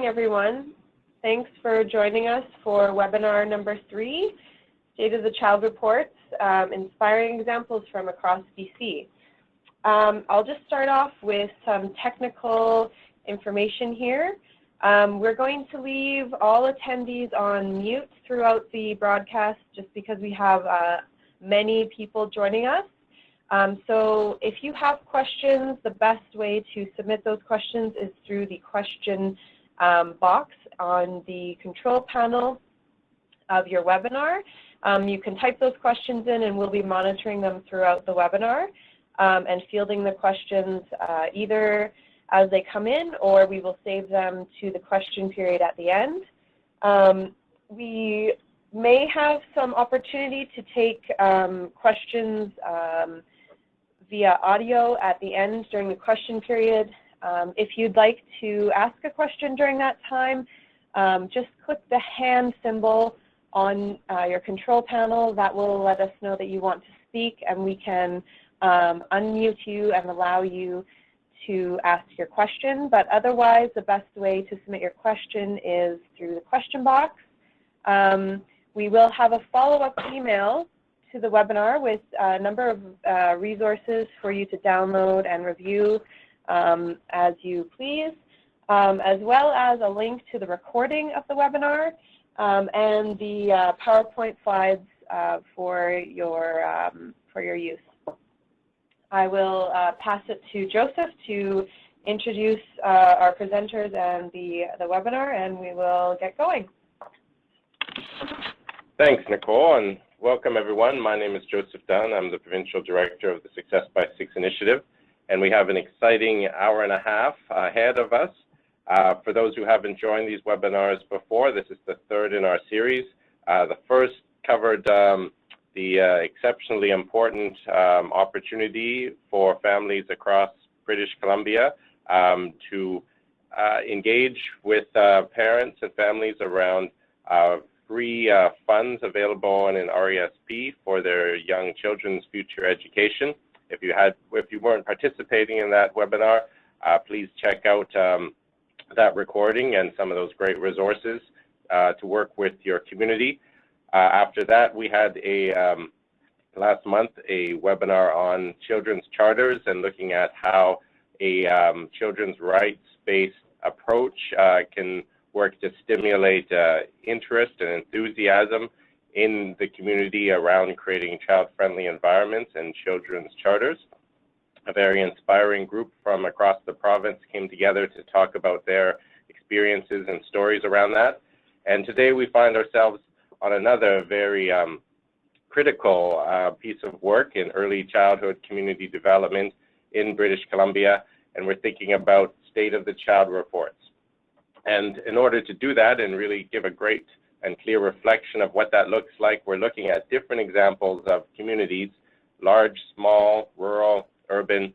Everyone. Thanks for joining us for webinar number 3, State of the Child Reports, Inspiring Examples from Across BC. I'll just start off with some technical information here. We're going to leave all attendees on mute throughout the broadcast just because we have many people joining us. So if you have questions, the best way to submit those questions is through the question box on the control panel of your webinar. You can type those questions in and we'll be monitoring them throughout the webinar and fielding the questions either as they come in or we will save them to the question period at the end. We may have some opportunity to take questions via audio at the end during the question period. If you'd like to ask a question during that time, just click the hand symbol on your control panel. That will let us know that you want to speak, and we can unmute you and allow you to ask your question. But otherwise, the best way to submit your question is through the question box. We will have a follow-up email to the webinar with a number of resources for you to download and review as you please, as well as a link to the recording of the webinar and the PowerPoint slides for your use. I will pass it to Joseph to introduce our presenters and the webinar, and we will get going. Thanks, Nicole, and welcome everyone. My name is Joseph Dunn. I'm the Provincial Director of the Success by 6 initiative, and we have an exciting hour and a half ahead of us. For those who haven't joined these webinars before, this is the third in our series. The first covered the exceptionally important opportunity for families across British Columbia to engage with parents and families around free funds available on an RESP for their young children's future education. If you weren't participating in that webinar, please check out that recording and some of those great resources to work with your community. After that, we had last month a webinar on children's charters and looking at how a children's rights-based approach can work to stimulate interest and enthusiasm in the community around creating child-friendly environments and children's charters. A very inspiring group from across the province came together to talk about their experiences and stories around that. And today we find ourselves on another very critical piece of work in early childhood community development in British Columbia, and we're thinking about State of the Child reports. And in order to do that and really give a great and clear reflection of what that looks like, we're looking at different examples of communities, large, small, rural, urban,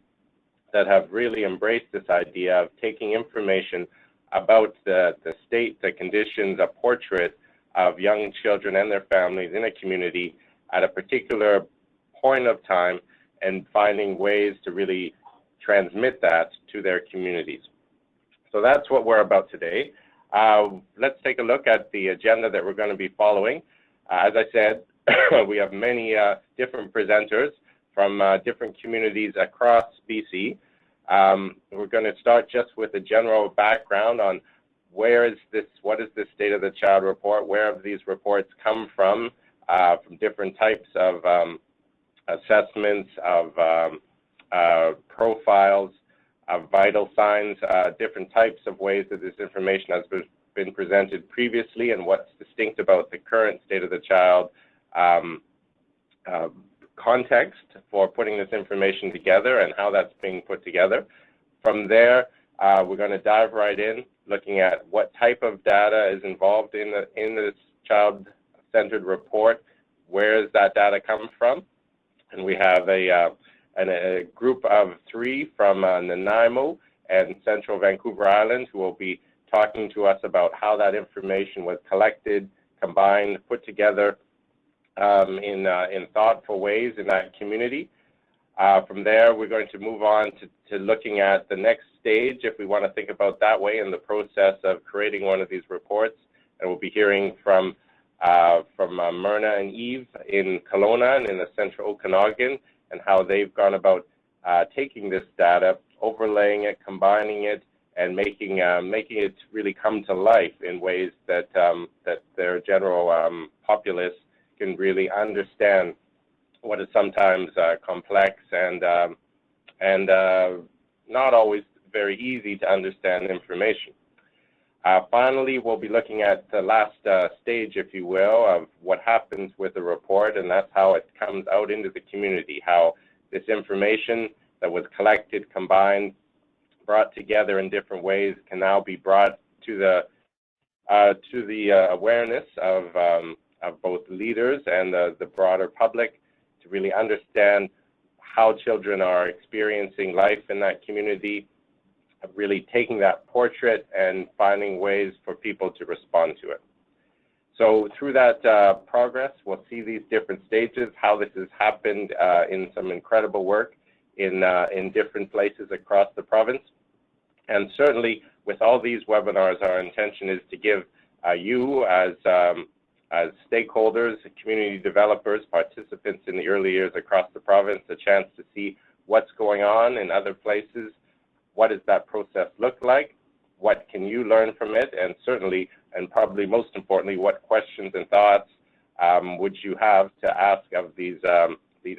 that have really embraced this idea of taking information about the state, the conditions, a portrait of young children and their families in a community at a particular point of time and finding ways to really transmit that to their communities. So that's what we're about today. Let's take a look at the agenda that we're going to be following. As I said, we have many different presenters from different communities across BC. We're going to start just with a general background on what is this State of the Child report, where have these reports come from different types of assessments, of profiles, of vital signs, different types of ways that this information has been presented previously and what's distinct about the current State of the Child context for putting this information together and how that's being put together. From there, we're going to dive right in, looking at what type of data is involved in this child-centered report, where does that data come from, and we have a group of 3 from Nanaimo and Central Vancouver Island who will be talking to us about how that information was collected, combined, put together in thoughtful ways in that community. From there, we're going to move on to looking at the next stage, if we want to think about that way, in the process of creating one of these reports. And we'll be hearing from Myrna and Eve in Kelowna and in the central Okanagan, and how they've gone about taking this data, overlaying it, combining it, and making it really come to life in ways that their general populace can really understand what is sometimes complex and not always very easy to understand information. Finally, we'll be looking at the last stage, if you will, of what happens with the report, and that's how it comes out into the community, how this information that was collected, combined, brought together in different ways can now be brought to the awareness of both leaders and the broader public, to really understand how children are experiencing life in that community, really taking that portrait and finding ways for people to respond to it. So through that progress, we'll see these different stages, how this has happened in some incredible work in different places across the province. And certainly with all these webinars, our intention is to give you as stakeholders, community developers, participants in the early years across the province, a chance to see what's going on in other places. What does that process look like? What can you learn from it? And certainly, and probably most importantly, what questions and thoughts would you have to ask of these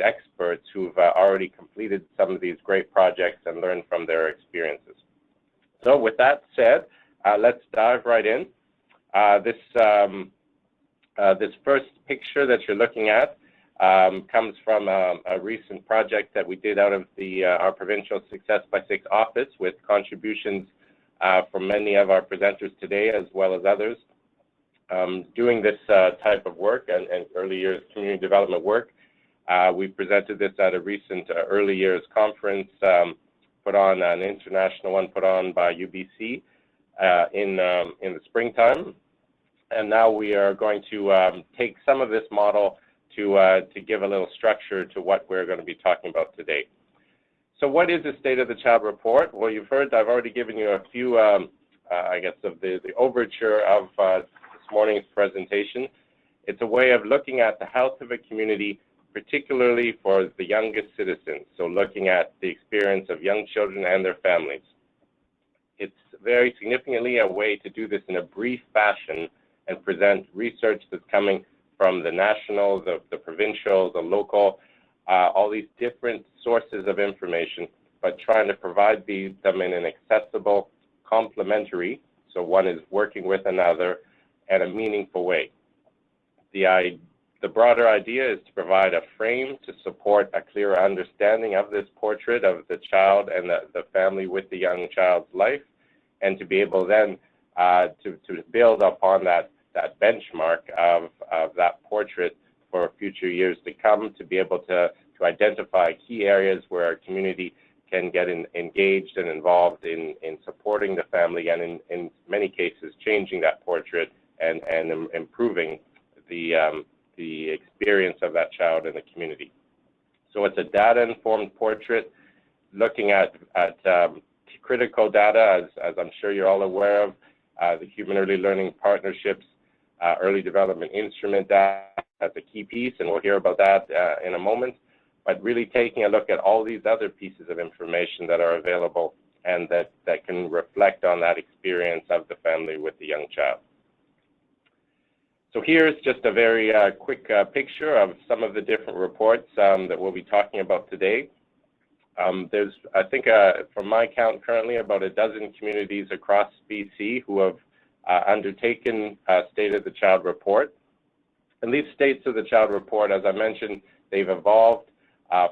experts who've already completed some of these great projects and learned from their experiences? So with that said, let's dive right in. This first picture that you're looking at comes from a recent project that we did out of our provincial Success by 6 office, with contributions from many of our presenters today, as well as others, doing this type of work and early years community development work. We presented this at a recent early years conference, put on an international one put on by UBC in the springtime. And now we are going to take some of this model to give a little structure to what we're going to be talking about today. So what is the State of the Child report? Well, you've heard, I've already given you a few, I guess, of the overture of this morning's presentation. It's a way of looking at the health of a community, particularly for the youngest citizens. So looking at the experience of young children and their families. It's very significantly a way to do this in a brief fashion and present research that's coming from the national, the provincial, the local, all these different sources of information, but trying to provide them in an accessible, complementary, so one is working with another, and a meaningful way. The broader idea is to provide a frame to support a clearer understanding of this portrait of the child and the family with the young child's life, and to be able then to build upon that benchmark of that portrait for future years to come, to be able to identify key areas where our community can get engaged and involved in supporting the family, and in many cases changing that portrait and improving the experience of that child in the community. So it's a data-informed portrait looking at critical data, as I'm sure you're all aware of, the Human Early Learning Partnerships, Early Development Instrument data as a key piece, and we'll hear about that in a moment, but really taking a look at all these other pieces of information that are available and that can reflect on that experience of the family with the young child. So here's just a very quick picture of some of the different reports that we'll be talking about today. There's, I think, from my count currently, about a dozen communities across BC who have undertaken a State of the Child report. And these States of the Child report, as I mentioned, they've evolved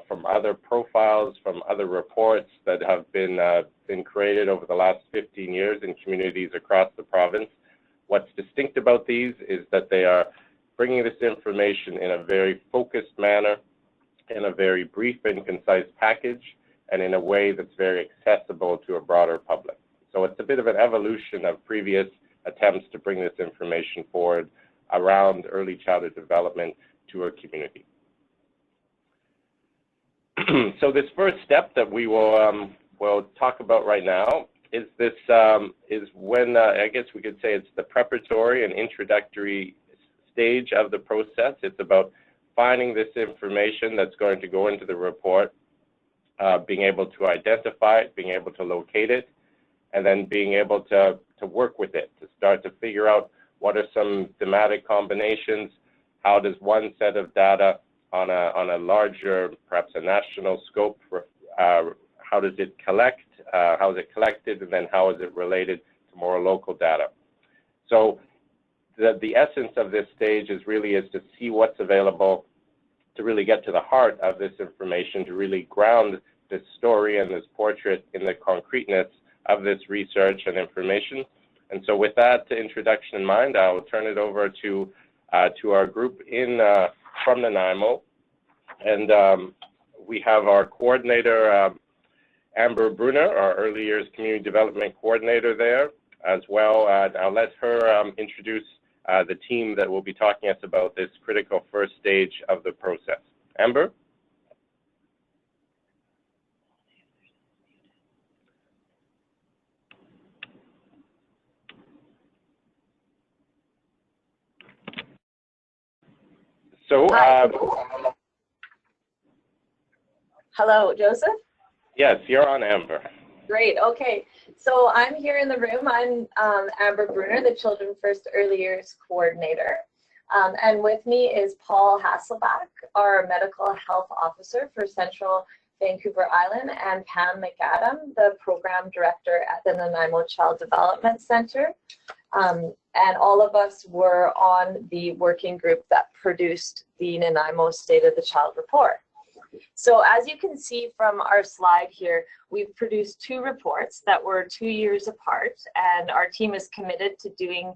from other profiles, from other reports that have been created over the last 15 years in communities across the province. What's distinct about these is that they are bringing this information in a very focused manner, in a very brief and concise package, and in a way that's very accessible to a broader public. So it's a bit of an evolution of previous attempts to bring this information forward around early childhood development to our community. So this first step that we'll we'll talk about right now is this is when I guess we could say it's the preparatory and introductory stage of the process. It's about finding this information that's going to go into the report, being able to identify it, being able to locate it, and then being able to work with it, to start to figure out what are some thematic combinations, how does one set of data on a larger, perhaps a national scope, how does it collect, how is it collected, and then how is it related to more local data. So the essence of this stage is to see what's available, to really get to the heart of this information, to really ground this story and this portrait in the concreteness of this research and information. And so with that introduction in mind, I'll turn it over to our group from Nanaimo. And we have our coordinator, Amber Bruner, our Early Years Community Development Coordinator there as well. I'll let her introduce the team that will be talking to us about this critical first stage of the process. Amber? So, hello, Joseph? Yes, you're on, Amber. Great, okay. So I'm here in the room. I'm Amber Bruner, the Children First Early Years Coordinator. And with me is Paul Hasselback, our Medical Health Officer for Central Vancouver Island, and Pam McAdam, the Program Director at the Nanaimo Child Development Center. And all of us were on the working group that produced the Nanaimo State of the Child report. So as you can see from our slide here, we've produced 2 reports that were 2 years apart, and our team is committed to doing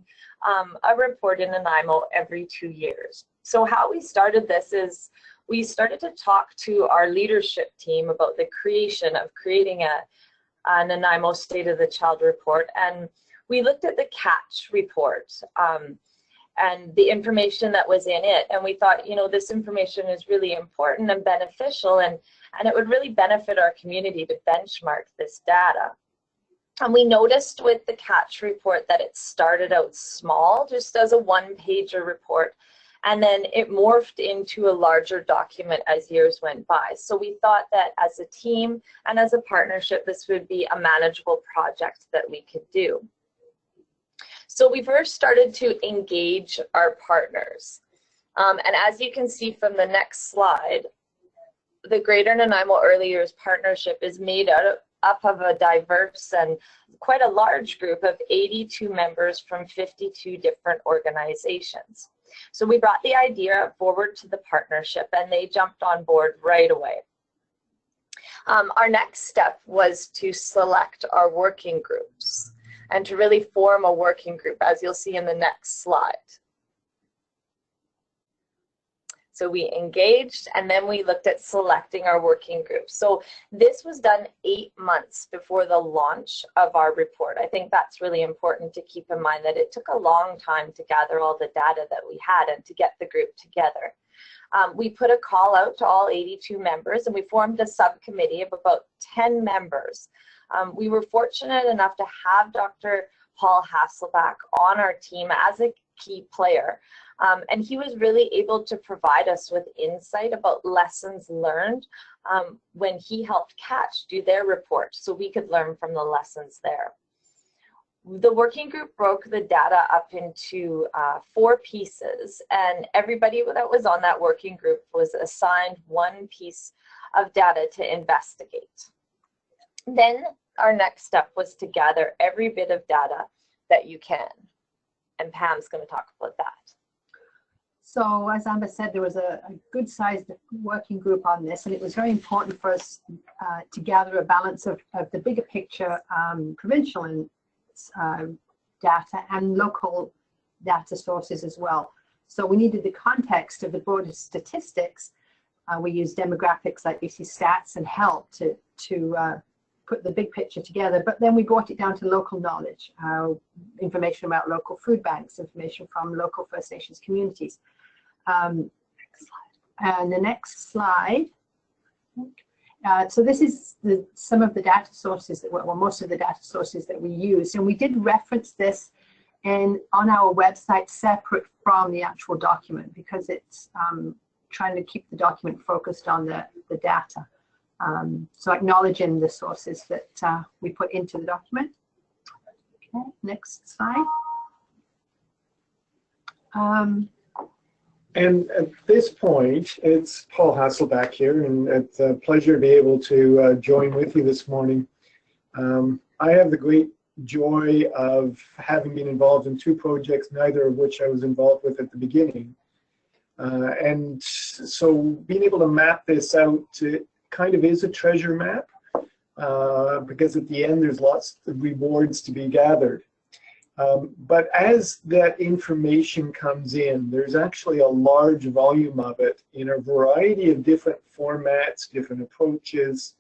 a report in Nanaimo every 2 years. So how we started this is we started to talk to our leadership team about the creating a Nanaimo State of the Child report, and we looked at the catch report and the information that was in it, and we thought, you know, this information is really important and beneficial, and it would really benefit our community to benchmark this data. And we noticed with the catch report that it started out small, just as a 1-pager report, and then it morphed into a larger document as years went by. So we thought that as a team and as a partnership, this would be a manageable project that we could do. So we first started to engage our partners. And as you can see from the next slide, the Greater Nanaimo Early Years Partnership is made up of a diverse and quite a large group of 82 members from 52 different organizations. So we brought the idea forward to the partnership, and they jumped on board right away. Our next step was to select our working groups and to really form a working group, as you'll see in the next slide. So we engaged, and then we looked at selecting our working group. So this was done 8 months before the launch of our report. I think that's really important to keep in mind, that it took a long time to gather all the data that we had and to get the group together. We put a call out to all 82 members, and we formed a subcommittee of about 10 members. We were fortunate enough to have Dr. Paul Hasselback on our team as a key player, and he was really able to provide us with insight about lessons learned when he helped Catch do their report, so we could learn from the lessons there. The working group broke the data up into 4 pieces, and everybody that was on that working group was assigned 1 piece of data to investigate. Then our next step was to gather every bit of data that you can, and Pam's going to talk about that. So as Amber said, there was a good-sized working group on this, and it was very important for us to gather a balance of the bigger picture provincial and data and local data sources as well. So we needed the context of the broader statistics. We used demographics like BC Stats and Help to put the big picture together, but then we brought it down to local knowledge, information about local food banks, information from local First Nations communities. And the next slide So this is some of the data sources that, well, most of the data sources that we use, and we did reference this on our website separate from the actual document because it's trying to keep the document focused on the data. So acknowledging the sources that we put into the document. Okay, next slide. And at this point, it's Paul Hasselback here, and it's a pleasure to be able to join with you this morning. I have the great joy of having been involved in 2 projects, neither of which I was involved with at the beginning. And so being able to map this out kind of is a treasure map, because at the end there's lots of rewards to be gathered. But as that information comes in, there's actually a large volume of it in a variety of different formats, different approaches.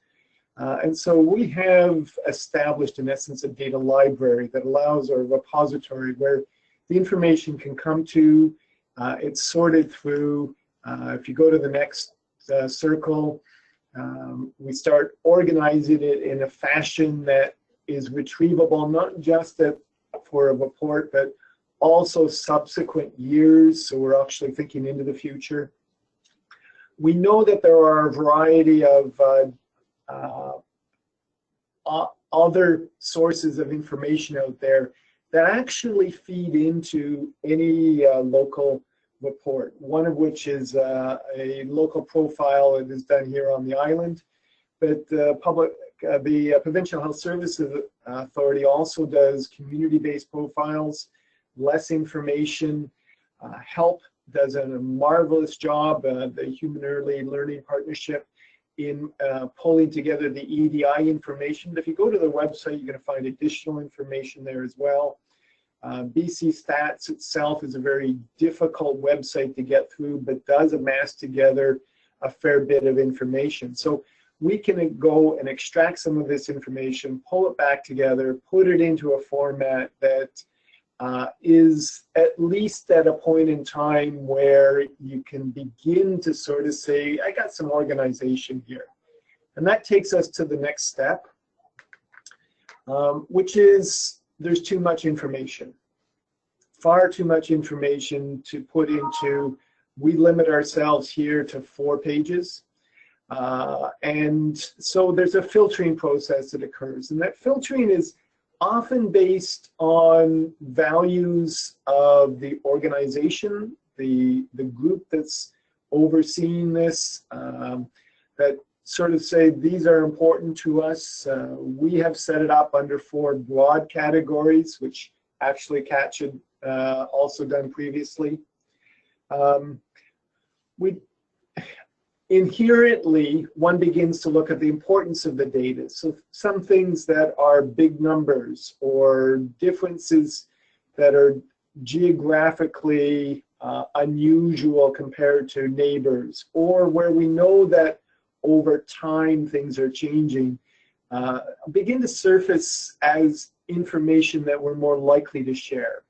And so we have established, in essence, a data library that allows, or a repository, where the information can come to. It's sorted through. If you go to the next circle, we start organizing it in a fashion that is retrievable, not just for a report, but also subsequent years. So we're actually thinking into the future. We know that there are a variety of other sources of information out there that actually feed into any local report, one of which is a local profile that is done here on the island. But the Provincial Health Services Authority also does community-based profiles, less information. HELP does a marvelous job, the Human Early Learning Partnership, in pulling together the EDI information. If you go to the website, you're going to find additional information there as well. BC Stats itself is a very difficult website to get through, but does amass together a fair bit of information. So we can go and extract some of this information, pull it back together, put it into a format that is at least at a point in time where you can begin to sort of say, I got some organization here. And that takes us to the next step, which is there's too much information. Far too much information to put into. We limit ourselves here to 4 pages. And so there's a filtering process that occurs. And that filtering is often based on values of the organization, the group that's overseeing this, that sort of say these are important to us. We have set it up under 4 broad categories, which actually Kat had also done previously. Inherently, one begins to look at the importance of the data. So some things that are big numbers or differences that are geographically unusual compared to neighbors, or where we know that over time things are changing, begin to surface as information that we're more likely to share.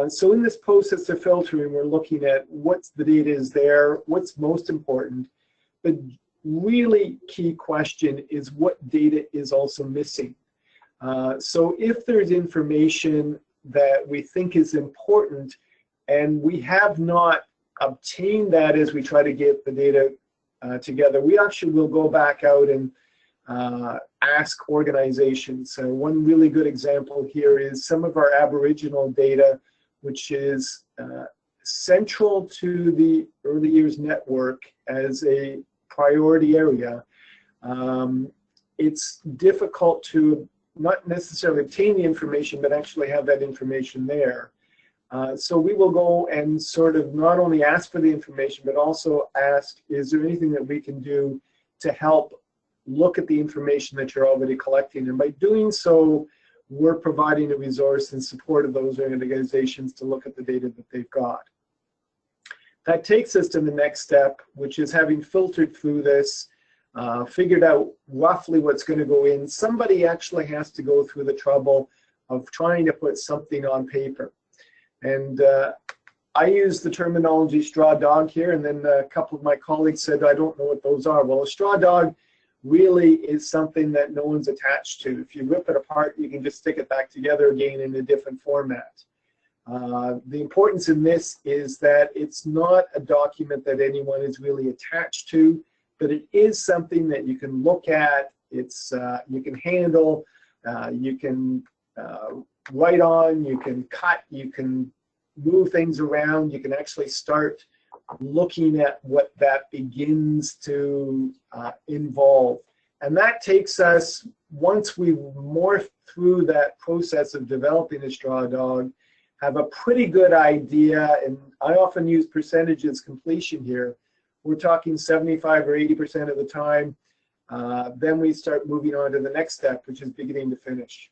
So in this process of filtering, we're looking at what's the data is there, what's most important, but really key question is what data is also missing. So if there's information that we think is important and we have not obtained that as we try to get the data together, we actually will go back out and ask organizations. So one really good example here is some of our Aboriginal data, which is central to the early years network as a priority area. It's difficult to not necessarily obtain the information, but actually have that information there. So we will go and sort of not only ask for the information, but also ask, is there anything that we can do to help look at the information that you're already collecting? And by doing so, we're providing a resource in support of those organizations to look at the data that they've got. That takes us to the next step, which is having filtered through this, figured out roughly what's going to go in. Somebody actually has to go through the trouble of trying to put something on paper. And I use the terminology straw dog here, and then a couple of my colleagues said, I don't know what those are. Well, a straw dog really is something that no one's attached to. If you rip it apart, you can just stick it back together again in a different format. The importance in this is that it's not a document that anyone is really attached to, but it is something that you can look at, it's, you can handle, you can write on, you can cut, you can move things around, you can actually start looking at what that begins to involve. And that takes us, once we morph through that process of developing a straw dog, have a pretty good idea, and I often use percentages completion here. We're talking 75 or 80% of the time. Then we start moving on to the next step, which is beginning to finish.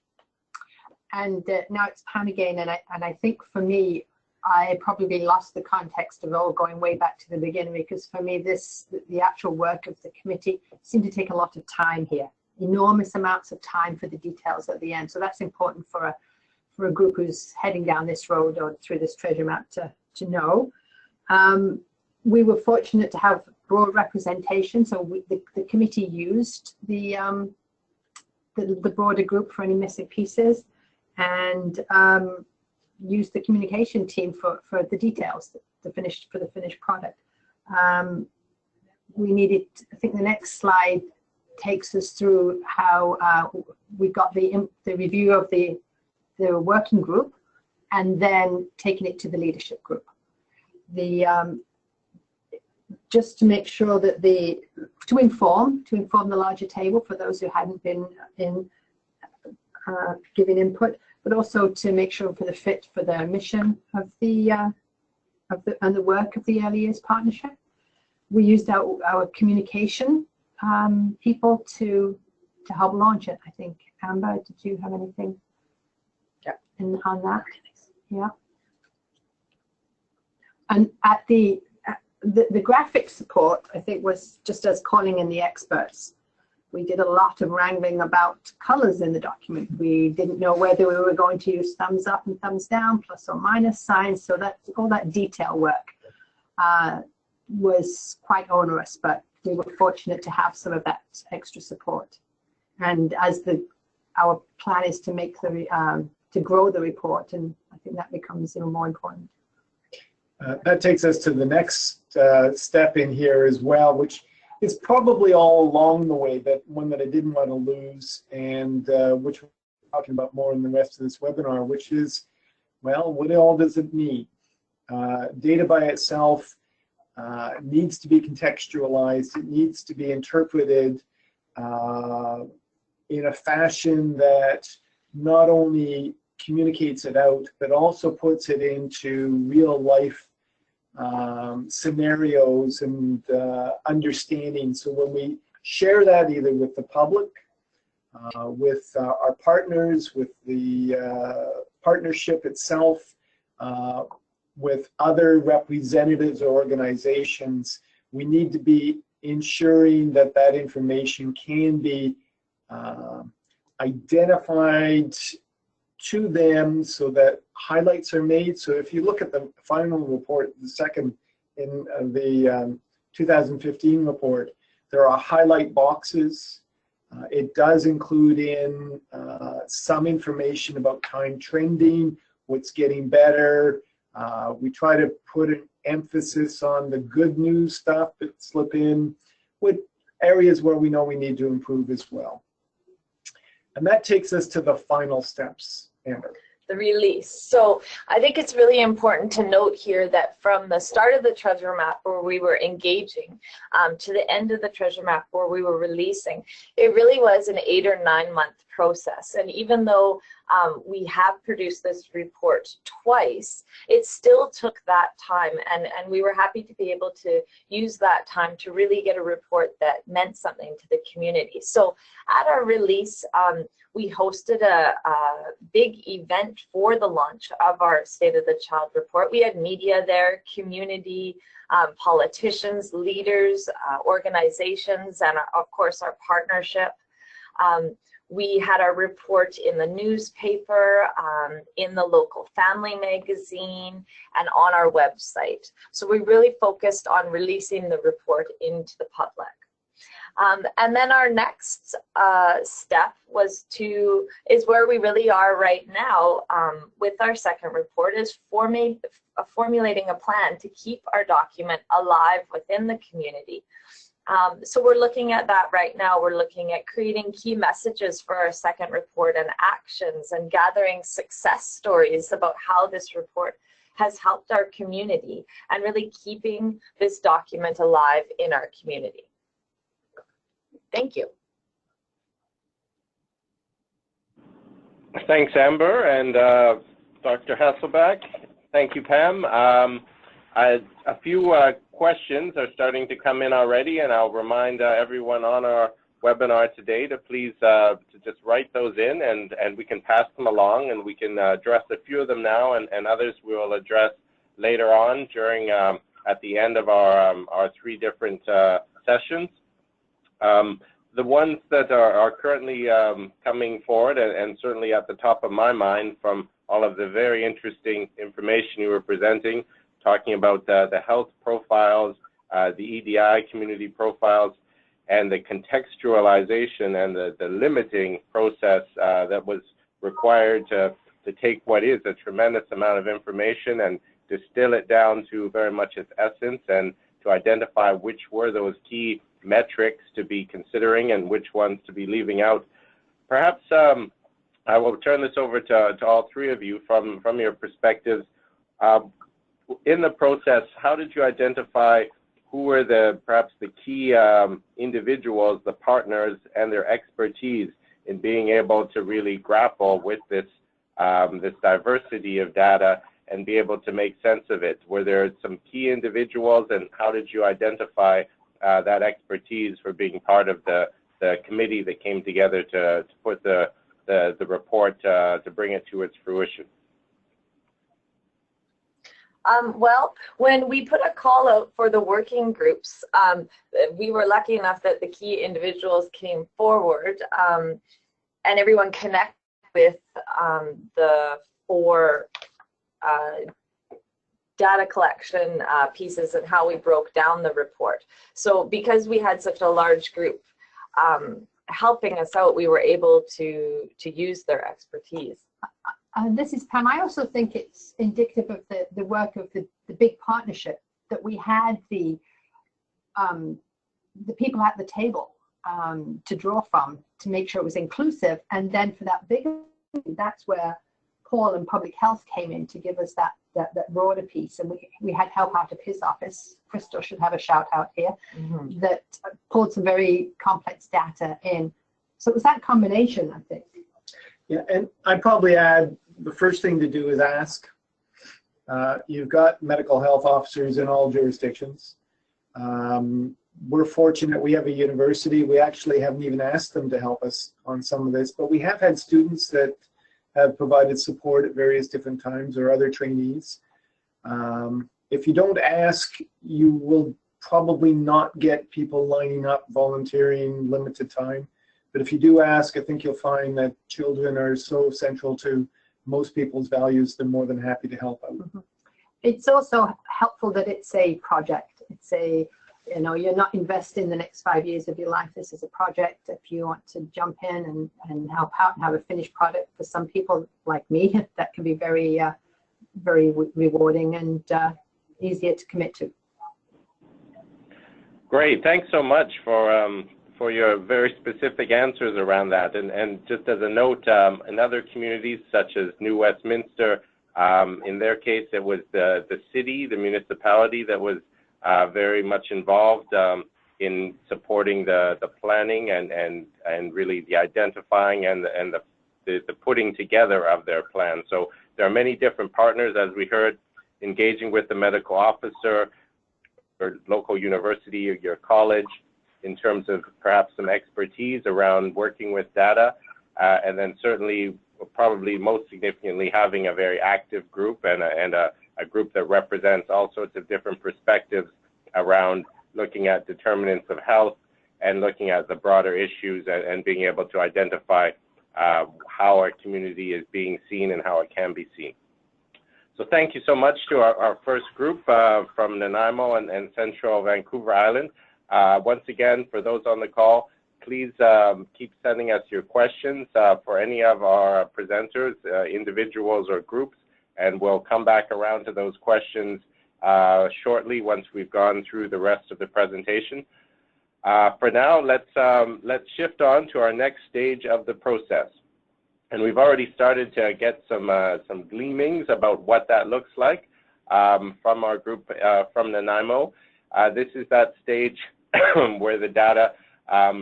And now it's Pam again, and I think for me, I probably lost the context of all going way back to the beginning, because for me, the actual work of the committee seemed to take a lot of time here, enormous amounts of time for the details at the end. So that's important for a group who's heading down this road or through this treasure map to know. We were fortunate to have broad representation, so the committee used the broader group for any missing pieces, and used the communication team for the details, for the finished product. We needed, I think the next slide takes us through how we got the review of the working group, and then taking it to the leadership group. Just to make sure that to inform the larger table for those who hadn't been giving input, but also to make sure for the fit for the mission of the work of the Early Years Partnership. We used our communication people to help launch it. I think, Amber, did you have anything on that? Yeah. And at the graphic support, I think, was just us calling in the experts. We did a lot of wrangling about colors in the document. We didn't know whether we were going to use thumbs up and thumbs down, plus or minus signs, so that all that detail work was quite onerous, but we were fortunate to have some of that extra support. And as our plan is to make to grow the report, and I think that becomes even more important. That takes us to the next step in here as well, which is probably all along the way, but one that I didn't want to lose, and which we're talking about more in the rest of this webinar, which is, well, what all does it need? Data by itself needs to be contextualized. It needs to be interpreted in a fashion that not only communicates it out, but also puts it into real life scenarios and understanding. So when we share that either with the public, with our partners, with the partnership itself, with other representatives or organizations, we need to be ensuring that that information can be identified to them so that highlights are made. So if you look at the final report, the second in the 2015 report, there are highlight boxes. It does include in some information about time trending, what's getting better. We try to put an emphasis on the good news stuff that slip in with areas where we know we need to improve as well. And that takes us to the final steps, Amber. The release. So I think it's really important to note here that from the start of the treasure map where we were engaging to the end of the treasure map where we were releasing, it really was an 8 or 9 month process. And even though we have produced this report twice, it still took that time, and we were happy to be able to use that time to really get a report that meant something to the community. So at our release, we hosted a big event for the launch of our State of the Child report. We had media there, community, politicians, leaders, organizations, and of course our partnership. We had our report in the newspaper, in the local family magazine, and on our website. So we really focused on releasing the report into the public. And then our next step is where we really are right now with our second report, is formulating a plan to keep our document alive within the community. So we're looking at that right now. We're looking at creating key messages for our second report and actions, and gathering success stories about how this report has helped our community, and really keeping this document alive in our community. Thank you. Thanks, Amber, and Dr. Hasselback. Thank you, Pam. A few questions are starting to come in already, and I'll remind everyone on our webinar today to please to just write those in, and we can pass them along, and we can address a few of them now, and others we will address later on during at the end of our three different sessions. The ones that are currently coming forward, and certainly at the top of my mind from all of the very interesting information you were presenting, talking about the health profiles, the EDI community profiles, and the contextualization and the limiting process that was required to take what is a tremendous amount of information and distill it down to very much its essence, and to identify which were those key metrics to be considering and which ones to be leaving out. Perhaps I will turn this over to all three of you from your perspectives. In the process, how did you identify who were perhaps the key individuals, the partners, and their expertise in being able to really grapple with this diversity of data and be able to make sense of it? Were there some key individuals, and how did you identify that expertise for being part of the committee that came together to put the report to bring it to its fruition? Well, when we put a call out for the working groups, we were lucky enough that the key individuals came forward, and everyone connected with the four data collection pieces and how we broke down the report. So because we had such a large group helping us out, we were able to use their expertise. This is Pam. I also think it's indicative of the work of the big partnership, that we had the people at the table to draw from to make sure it was inclusive. And then for that bigger, that's where Paul and public health came in to give us that broader piece. And we had help out of his office. Crystal should have a shout out here, that pulled some very complex data in. So it was that combination, I think. Yeah, and I'd probably add, the first thing to do is ask. You've got medical health officers in all jurisdictions. We're fortunate we have a university. We actually haven't even asked them to help us on some of this, but we have had students that have provided support at various different times, or other trainees. If you don't ask, you will probably not get people lining up, volunteering limited time. But if you do ask, I think you'll find that children are so central to most people's values, they're more than happy to help out. It's also helpful that it's a project. It's you're not investing the next 5 years of your life. This is a project. If you want to jump in and help out and have a finished product, for some people like me, that can be very, very rewarding and easier to commit to. Great. Thanks so much for your very specific answers around that. And just as a note, in other communities such as New Westminster, in their case, it was the city, the municipality that was very much involved in supporting the planning and really the identifying and the putting together of their plan. So there are many different partners, as we heard, engaging with the medical officer, or local university, or your college, in terms of perhaps some expertise around working with data, and then certainly, probably most significantly, having a very active group and a group that represents all sorts of different perspectives around looking at determinants of health and looking at the broader issues and being able to identify how our community is being seen and how it can be seen. So thank you so much to our first group from Nanaimo and Central Vancouver Island. Once again, for those on the call, please keep sending us your questions for any of our presenters, individuals or groups, and we'll come back around to those questions shortly once we've gone through the rest of the presentation. For now, let's shift on to our next stage of the process. And we've already started to get some gleamings about what that looks like from our group from Nanaimo. This is that stage where the data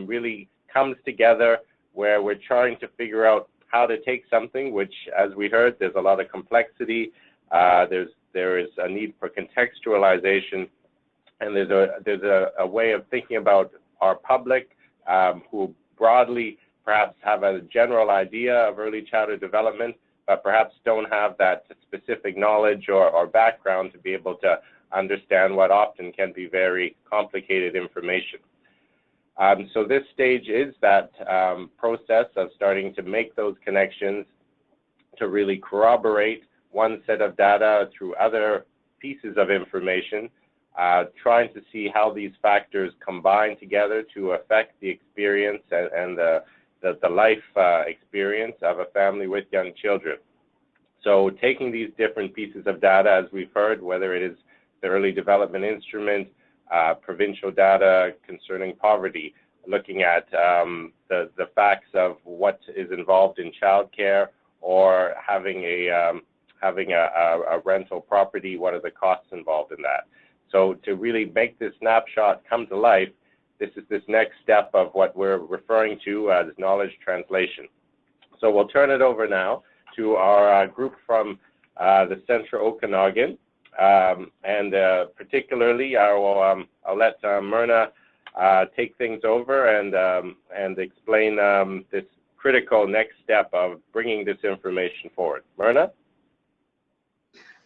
really comes together, where we're trying to figure out how to take something which, as we heard, there's a lot of complexity, there is a need for contextualization, and there's a way of thinking about our public who broadly perhaps have a general idea of early childhood development, but perhaps don't have that specific knowledge or background to be able to understand what often can be very complicated information. So this stage is that process of starting to make those connections, to really corroborate one set of data through other pieces of information, trying to see how these factors combine together to affect the experience and the life experience of a family with young children. So taking these different pieces of data, as we've heard, whether it is the early development instrument, provincial data concerning poverty, looking at the facts of what is involved in childcare, or having a rental property, what are the costs involved in that. So to really make this snapshot come to life, this is this next step of what we're referring to as knowledge translation. So we'll turn it over now to our group from the Central Okanagan, and particularly I'll let Myrna take things over and explain this critical next step of bringing this information forward. Myrna?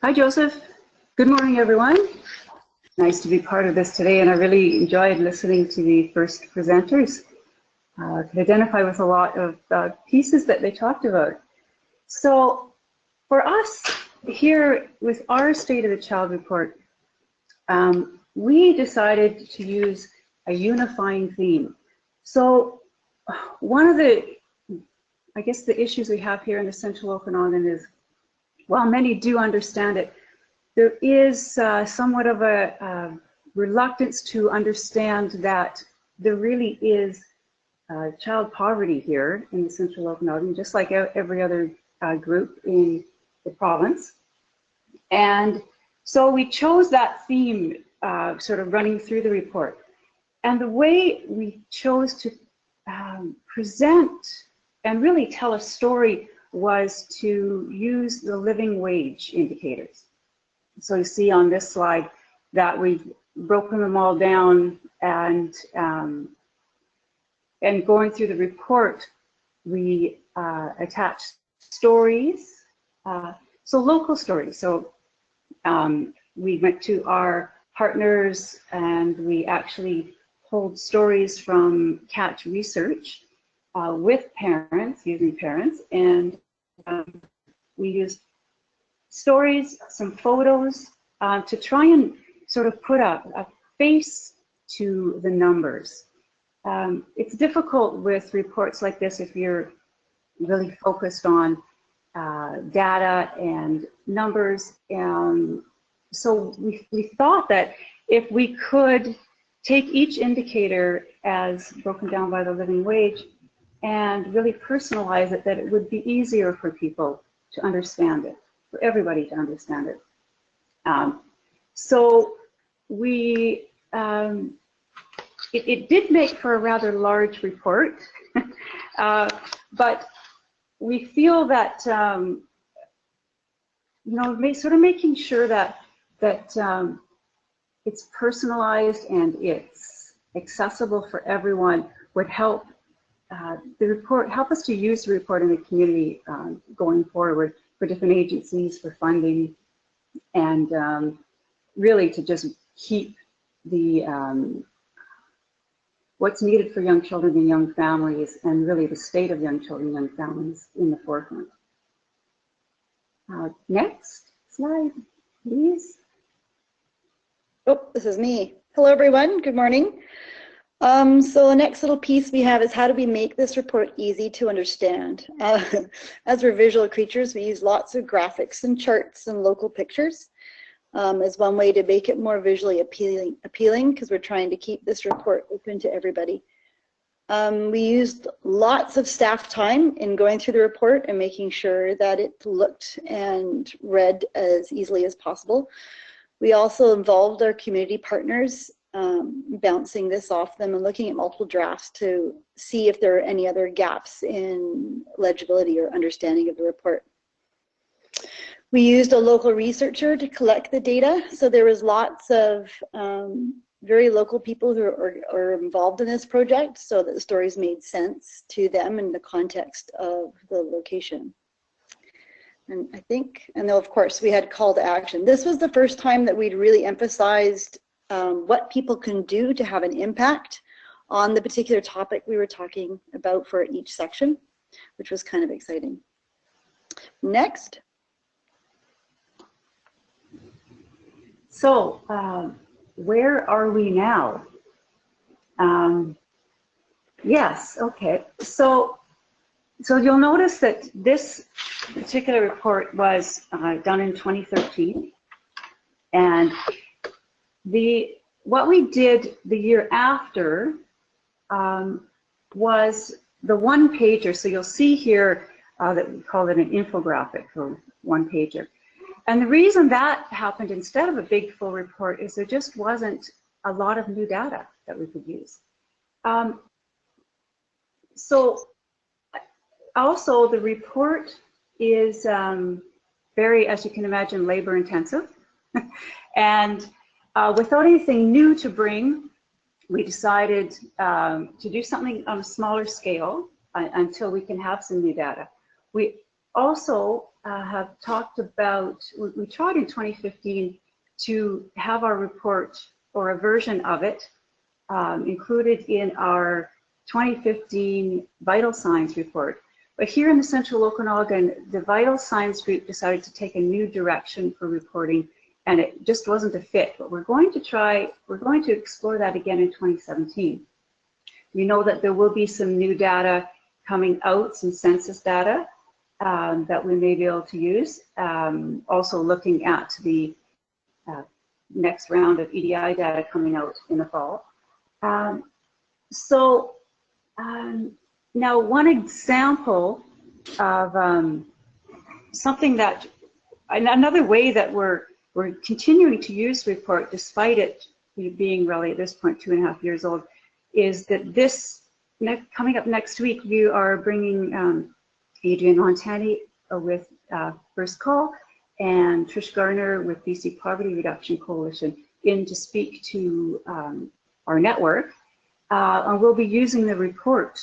Hi, Joseph. Good morning, everyone. Nice to be part of this today, and I really enjoyed listening to the first presenters. Could identify with a lot of pieces that they talked about. So for us here with our State of the Child report, we decided to use a unifying theme. So one of the, I guess, the issues we have here in the Central Okanagan is, while many do understand it, there is somewhat of a reluctance to understand that there really is child poverty here in the Central Okanagan, just like every other group in the province. And so we chose that theme sort of running through the report. And the way we chose to present and really tell a story was to use the living wage indicators. So you see on this slide that we've broken them all down, and going through the report, we attached stories, so local stories. So we went to our partners and we actually pulled stories from Catch Research with parents, using parents, and we used stories, some photos, to try and sort of put a face to the numbers. It's difficult with reports like this if you're really focused on data and numbers. So we thought that if we could take each indicator as broken down by the living wage and really personalize it, that it would be easier for people to understand it, for everybody to understand it. So we, it did make for a rather large report, but we feel that, you know, sort of making sure that it's personalized and it's accessible for everyone would help help us to use the report in the community going forward for different agencies, for funding, and really to just keep the what's needed for young children and young families, and really the state of young children and young families in the forefront. Next slide, please. Oh, this is me. Hello, everyone. Good morning. So the next little piece we have is how do we make this report easy to understand? As we're visual creatures, we use lots of graphics and charts and local pictures as one way to make it more visually appealing because we're trying to keep this report open to everybody. We used lots of staff time in going through the report and making sure that it looked and read as easily as possible. We also involved our community partners, bouncing this off them and looking at multiple drafts to see if there are any other gaps in legibility or understanding of the report. We used a local researcher to collect the data, so there was lots of very local people who are involved in this project so that the stories made sense to them in the context of the location. And I think, and then of course we had call to action. This was the first time that we'd really emphasized what people can do to have an impact on the particular topic we were talking about for each section, which was kind of exciting. Next. So, where are we now? Yes, okay. So you'll notice that this particular report was done in 2013, and what we did the year after was the one-pager. So you'll see here that we call it an infographic or one-pager. And the reason that happened instead of a big full report is there just wasn't a lot of new data that we could use. So also the report is very, as you can imagine, labor intensive. And without anything new to bring, we decided to do something on a smaller scale until we can have some new data. We also have talked about, we tried in 2015 to have our report or a version of it included in our 2015 vital signs report. But here in the Central Okanagan, the vital signs group decided to take a new direction for reporting, and it just wasn't a fit. But we're going to explore that again in 2017. We know that there will be some new data coming out, some census data that we may be able to use. Also looking at the next round of EDI data coming out in the fall. Now one example of something that, another way that we're continuing to use report despite it being really at this point 2.5 years old, is that this, coming up next week, you are bringing Adrian Montani with First Call and Trish Garner with BC Poverty Reduction Coalition in to speak to our network. And we'll be using the report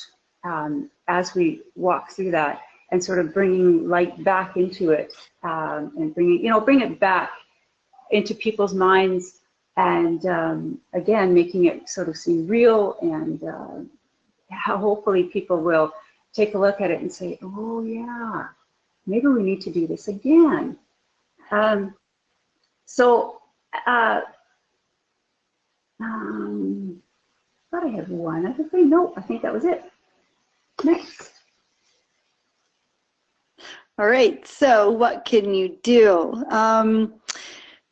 as we walk through that and sort of bringing light back into it and bring it back into people's minds and again, making it sort of seem real and how hopefully people will take a look at it and say, oh yeah, maybe we need to do this again. I thought I had one other thing. No, I think that was it. Next. All right, so what can you do?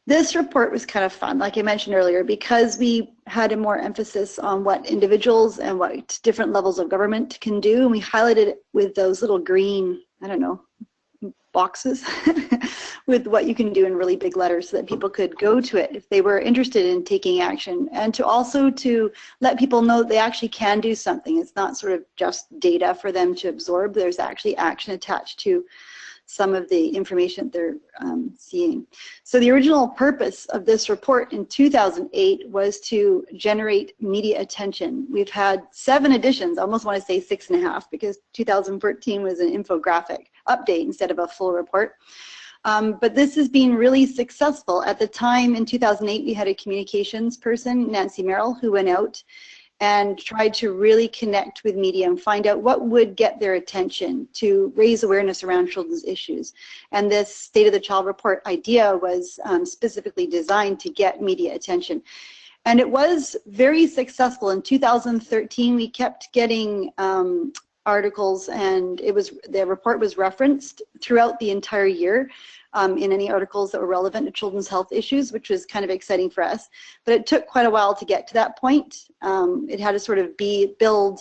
This report was kind of fun, like I mentioned earlier, because we had a more emphasis on what individuals and what different levels of government can do, and we highlighted it with those little green, I don't know, boxes with what you can do in really big letters so that people could go to it if they were interested in taking action, and to also to let people know that they actually can do something. It's not sort of just data for them to absorb. There's actually action attached to some of the information they're seeing. So the original purpose of this report in 2008 was to generate media attention. We've had 7 editions, I almost want to say 6.5, because 2014 was an infographic update instead of a full report. But this has been really successful. At the time in 2008, we had a communications person, Nancy Merrill, who went out and tried to really connect with media and find out what would get their attention to raise awareness around children's issues. And this State of the Child report idea was specifically designed to get media attention. And it was very successful. In 2013, we kept getting articles, and the report was referenced throughout the entire year in any articles that were relevant to children's health issues, which was kind of exciting for us. But it took quite a while to get to that point. It had to sort of build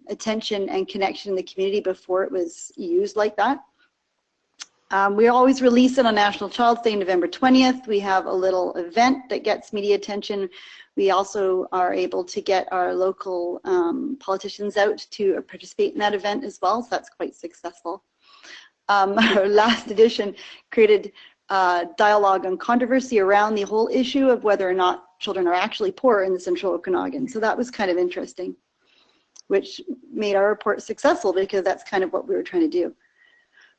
attention and connection in the community before it was used like that. We always release it on National Child's Day, November 20th. We have a little event that gets media attention. We also are able to get our local politicians out to participate in that event as well, so that's quite successful. Our last edition created dialogue and controversy around the whole issue of whether or not children are actually poor in the Central Okanagan. So that was kind of interesting, which made our report successful because that's kind of what we were trying to do.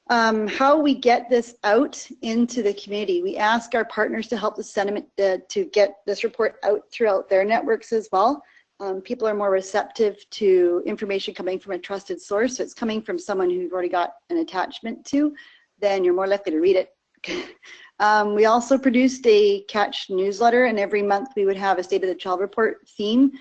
How we get this out into the community. We ask our partners to help the sentiment to get this report out throughout their networks as well. People are more receptive to information coming from a trusted source. So it's coming from someone who you've already got an attachment to, then you're more likely to read it. We also produced a Catch newsletter, and every month we would have a State of the Child report theme,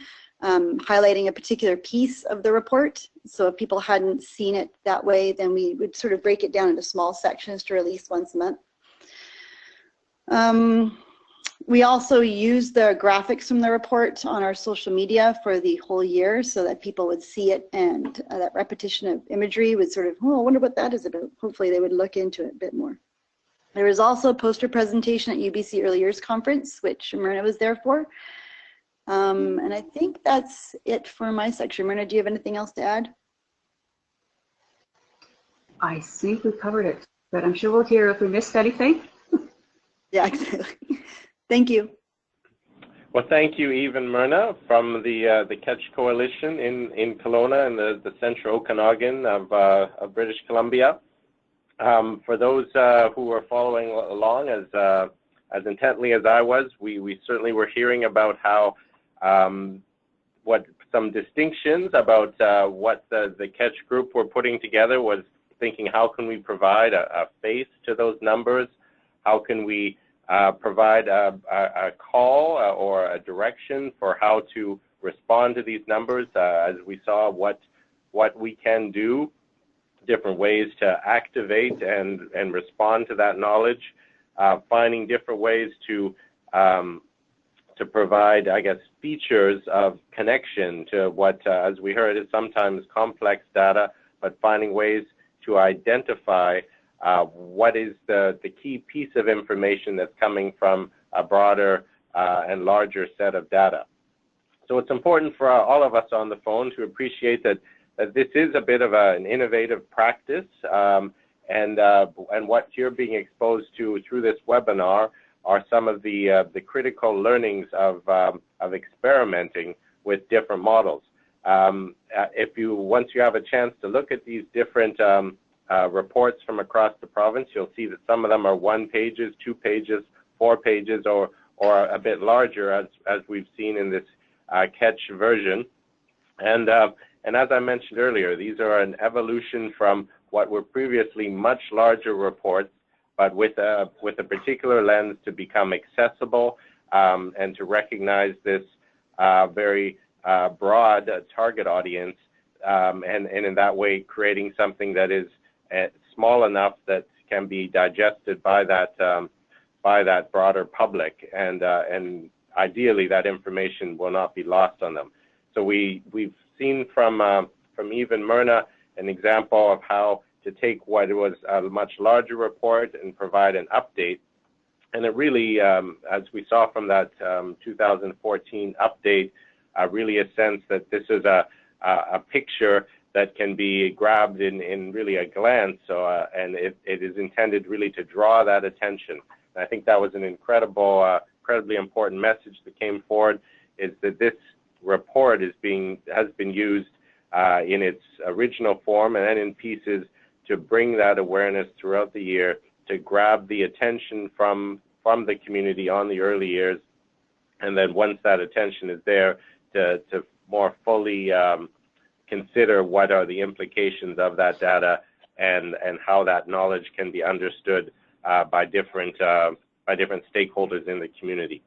highlighting a particular piece of the report. So if people hadn't seen it that way, then we would sort of break it down into small sections to release once a month. We also use the graphics from the report on our social media for the whole year so that people would see it, and that repetition of imagery would sort of, oh, I wonder what that is about. Hopefully they would look into it a bit more. There was also a poster presentation at UBC Early Years Conference, which Myrna was there for. And I think that's it for my section. Myrna, do you have anything else to add? I think we covered it, but I'm sure we'll hear if we missed anything. Yeah, exactly. Thank you. Well, thank you, Eve and Myrna from the Catch Coalition in Kelowna and the Central Okanagan of British Columbia. For those who are following along as intently as I was, we certainly were hearing about how what some distinctions about what the Catch group were putting together was thinking, how can we provide a face to those numbers? How can we provide a call or a direction for how to respond to these numbers as we saw what we can do, different ways to activate and respond to that knowledge, finding different ways to provide, I guess, features of connection to what, as we heard, is sometimes complex data, but finding ways to identify what is the key piece of information that's coming from a broader and larger set of data. So it's important for all of us on the phone to appreciate that this is a bit of an innovative practice, and what you're being exposed to through this webinar are some of the critical learnings of experimenting with different models. Once you have a chance to look at these different reports from across the province, you'll see that some of them are 1 pages, 2 pages, 4 pages, or a bit larger, as we've seen in this Catch version. And as I mentioned earlier, these are an evolution from what were previously much larger reports, but with a particular lens to become accessible and to recognize this very broad target audience, and in that way creating something that is small enough that can be digested by that broader public, and ideally that information will not be lost on them. So we've seen from Eve and Myrna an example of how to take what was a much larger report and provide an update. And it really, as we saw from that 2014 update, really a sense that this is a picture that can be grabbed in really a glance. So, and it is intended really to draw that attention. And I think that was an incredibly important message that came forward, is that this report has been used in its original form and then in pieces to bring that awareness throughout the year, to grab the attention from the community on the early years, and then once that attention is there, to more fully consider what are the implications of that data and how that knowledge can be understood by different stakeholders in the community.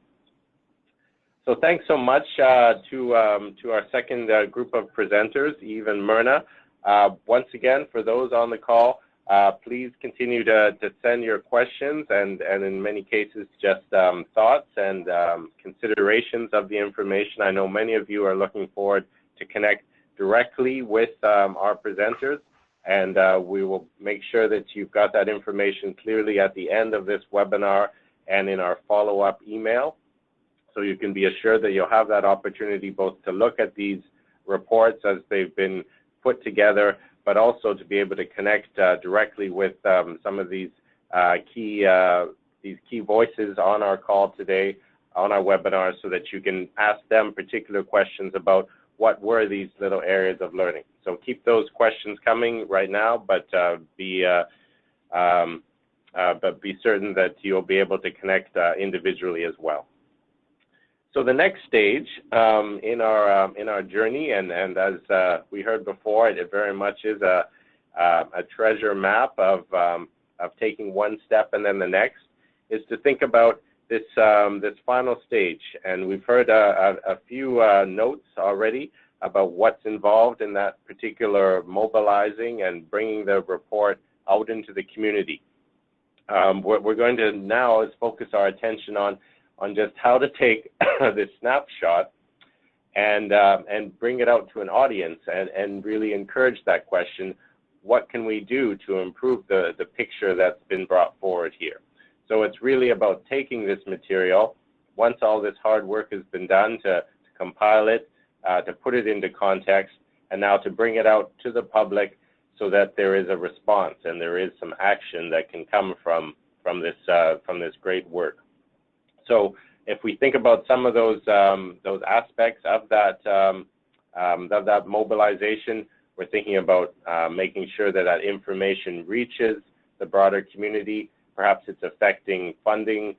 So thanks so much to our second group of presenters, Eve and Myrna. Once again, for those on the call, please continue to send your questions and in many cases just thoughts and considerations of the information. I know many of you are looking forward to connect directly with our presenters, and we will make sure that you've got that information clearly at the end of this webinar and in our follow-up email. So you can be assured that you'll have that opportunity both to look at these reports as they've been put together, but also to be able to connect directly with some of these key voices on our call today, on our webinar, so that you can ask them particular questions about what were these little areas of learning. So keep those questions coming right now, but be certain that you'll be able to connect individually as well. So the next stage in our journey, and as we heard before, it very much is a treasure map of taking one step and then the next, is to think about this final stage. And we've heard a few notes already about what's involved in that particular mobilizing and bringing the report out into the community. What we're going to now is focus our attention on just how to take this snapshot and bring it out to an audience and really encourage that question, what can we do to improve the picture that's been brought forward here? So it's really about taking this material, once all this hard work has been done, to compile it, to put it into context, and now to bring it out to the public so that there is a response and there is some action that can come from this great work. So if we think about some of those aspects of that mobilization, we're thinking about making sure that that information reaches the broader community. Perhaps it's affecting funding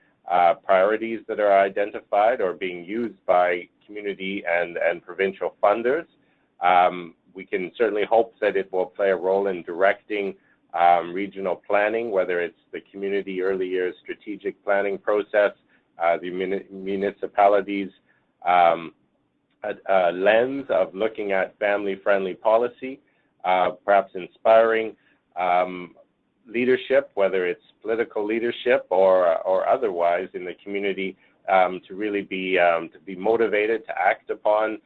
priorities that are identified or being used by community and provincial funders. We can certainly hope that it will play a role in directing regional planning, whether it's the community early years strategic planning process, the municipalities' lens of looking at family-friendly policy, perhaps inspiring leadership, whether it's political leadership or otherwise in the community, to really be motivated to act upon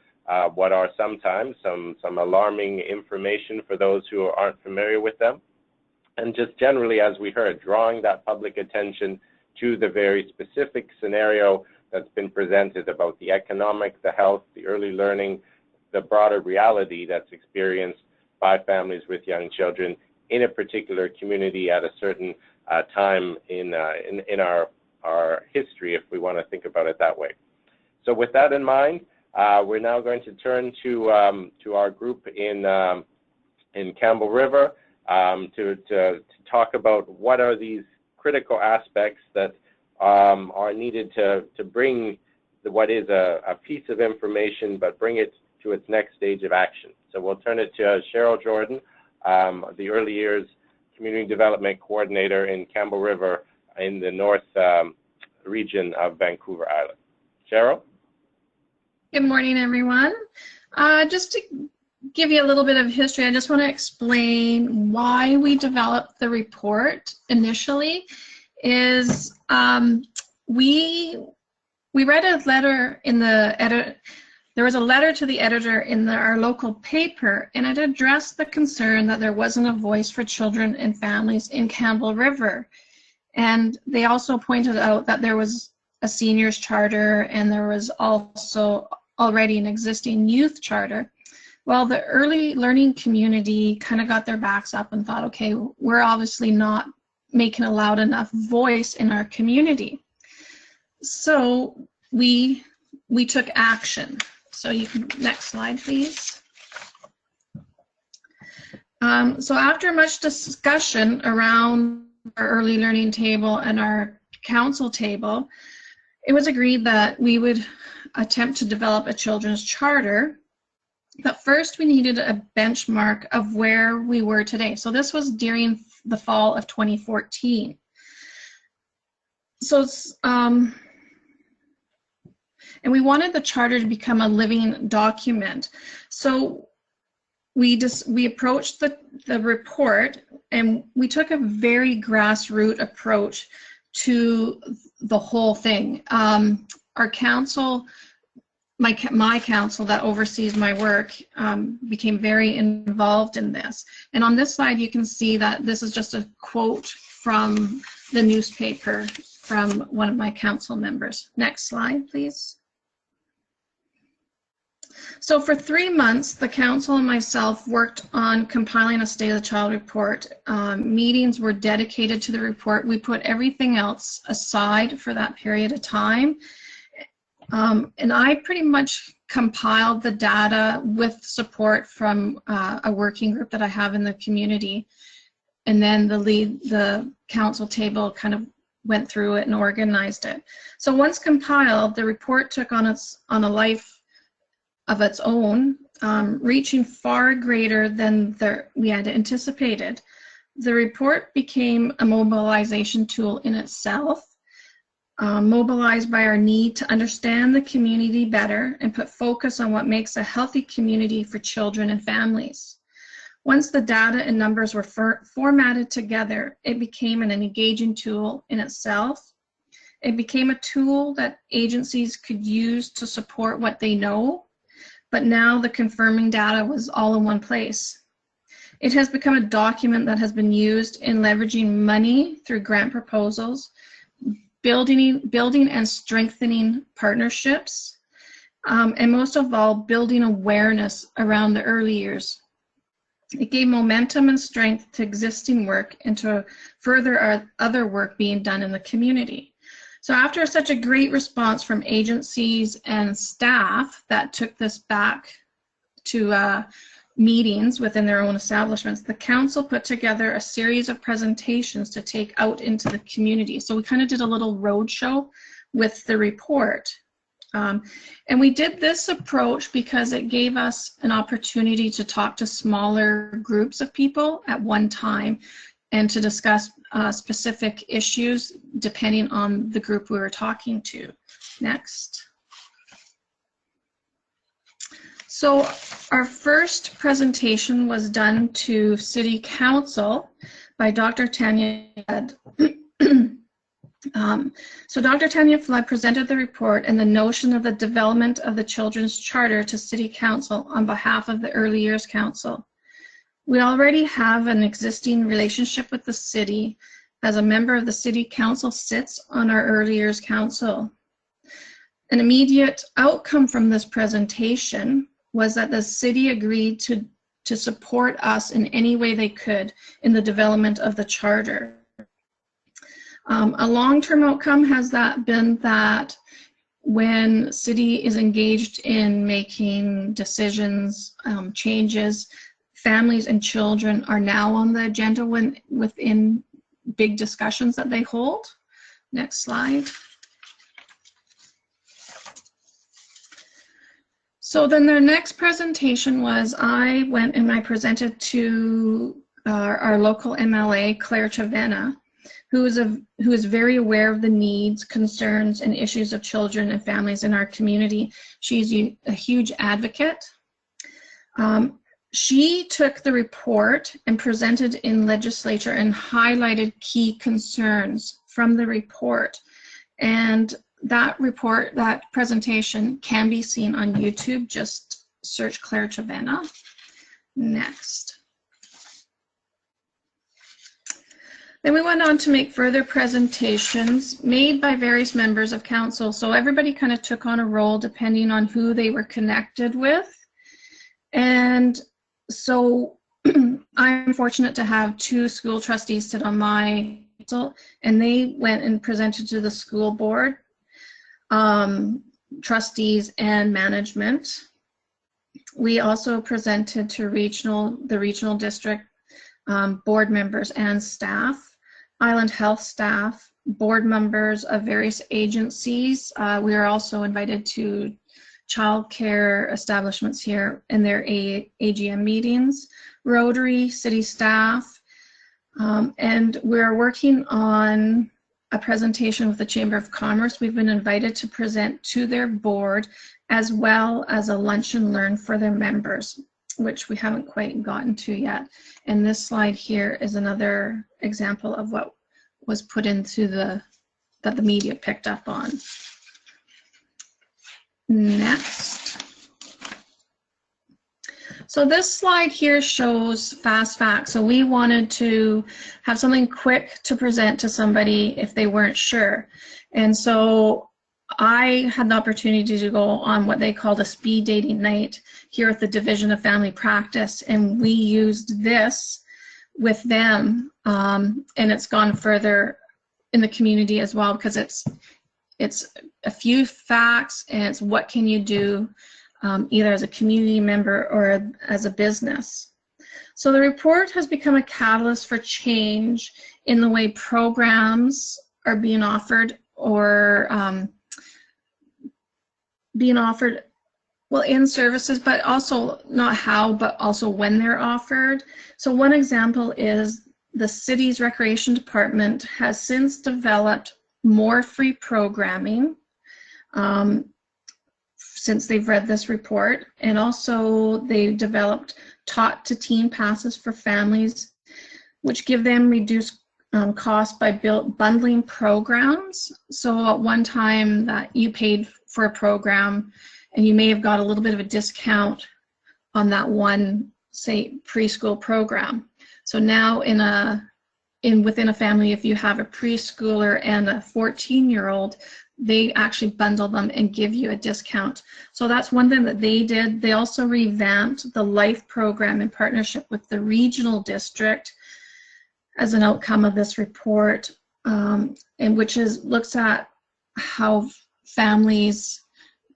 what are sometimes some alarming information for those who aren't familiar with them. And just generally, as we heard, drawing that public attention to the very specific scenario that's been presented about the economic, the health, the early learning, the broader reality that's experienced by families with young children in a particular community at a certain time in our history, if we want to think about it that way. So with that in mind, we're now going to turn to our group in Campbell River to talk about what are these critical aspects that are needed to bring what is a piece of information, but bring it to its next stage of action. So we'll turn it to Cheryl Jordan, the Early Years Community Development Coordinator in Campbell River in the north region of Vancouver Island. Cheryl? Good morning, everyone. Just to give you a little bit of history, I just want to explain why we developed the report initially. Is we read a letter in the edit. There was a letter to the editor in our local paper, and it addressed the concern that there wasn't a voice for children and families in Campbell River. And they also pointed out that there was a seniors charter and there was also already an existing youth charter. Well, the early learning community kind of got their backs up and thought, okay, we're obviously not making a loud enough voice in our community. So we took action. So you can, next slide, please. So after much discussion around our early learning table and our council table, it was agreed that we would attempt to develop a children's charter. But first we needed a benchmark of where we were today. So this was during the fall of 2014. So And we wanted the charter to become a living document. So we approached the report, and we took a very grassroots approach to the whole thing. Our council, my council that oversees my work, became very involved in this. And on this slide, you can see that this is just a quote from the newspaper from one of my council members. Next slide, please. So for 3 months, the council and myself worked on compiling a State of the Child report. Meetings were dedicated to the report. We put everything else aside for that period of time. And I pretty much compiled the data with support from a working group that I have in the community. And then the council table kind of went through it and organized it. So once compiled, the report took on a life of its own, reaching far greater than we had anticipated. The report became a mobilization tool in itself, mobilized by our need to understand the community better and put focus on what makes a healthy community for children and families. Once the data and numbers were formatted together, it became an engaging tool in itself. It became a tool that agencies could use to support what they know, but now the confirming data was all in one place. It has become a document that has been used in leveraging money through grant proposals, building and strengthening partnerships, and most of all, building awareness around the early years. It gave momentum and strength to existing work and to further other work being done in the community. So after such a great response from agencies and staff that took this back to meetings within their own establishments, the council put together a series of presentations to take out into the community. So we kind of did a little roadshow with the report. And we did this approach because it gave us an opportunity to talk to smaller groups of people at one time and to discuss specific issues depending on the group we were talking to. Next. So our first presentation was done to City Council by Dr. Tanya Flood. So Dr. Tanya Flood presented the report and the notion of the development of the Children's Charter to City Council on behalf of the Early Years Council. We already have an existing relationship with the city, as a member of the City Council sits on our Early Years Council. An immediate outcome from this presentation was that the city agreed to support us in any way they could in the development of the charter. A long-term outcome has been that when city is engaged in making decisions, changes, families and children are now on the agenda within big discussions that they hold. Next slide. So then their next presentation was I went and I presented to our local MLA, Claire Chavena, who is very aware of the needs, concerns, and issues of children and families in our community. She's a huge advocate. She took the report and presented in legislature and highlighted key concerns from the report. And that report, that presentation can be seen on YouTube. Just search Claire Chavena. Next. Then we went on to make further presentations made by various members of council. So everybody kind of took on a role depending on who they were connected with. And so I'm fortunate to have 2 school trustees sit on my council, and they went and presented to the school board, trustees and management. We also presented to the regional district board members and staff, Island Health staff, board members of various agencies. We are also invited to childcare establishments here in their AGM meetings, Rotary, city staff, and we're working on a presentation with the Chamber of Commerce. We've been invited to present to their board, as well as a lunch and learn for their members, which we haven't quite gotten to yet. And this slide here is another example of what was put into that the media picked up on. Next. So this slide here shows fast facts. So we wanted to have something quick to present to somebody if they weren't sure. And so I had the opportunity to go on what they called a speed dating night here at the Division of Family Practice, and we used this with them, and it's gone further in the community as well, because it's a few facts, and it's what can you do either as a community member or as a business. So the report has become a catalyst for change in the way programs are being offered, or well, in services, but also not how, but also when they're offered. So one example is the city's recreation department has since developed more free programming since they've read this report, and also they've developed taught to teen passes for families, which give them reduced cost by bundling programs. So at one time that you paid for a program, and you may have got a little bit of a discount on that one, say, preschool program. So now within a family, if you have a preschooler and a 14-year-old, they actually bundle them and give you a discount. So that's one thing that they did. They also revamped the LIFE program in partnership with the regional district as an outcome of this report, and which looks at how families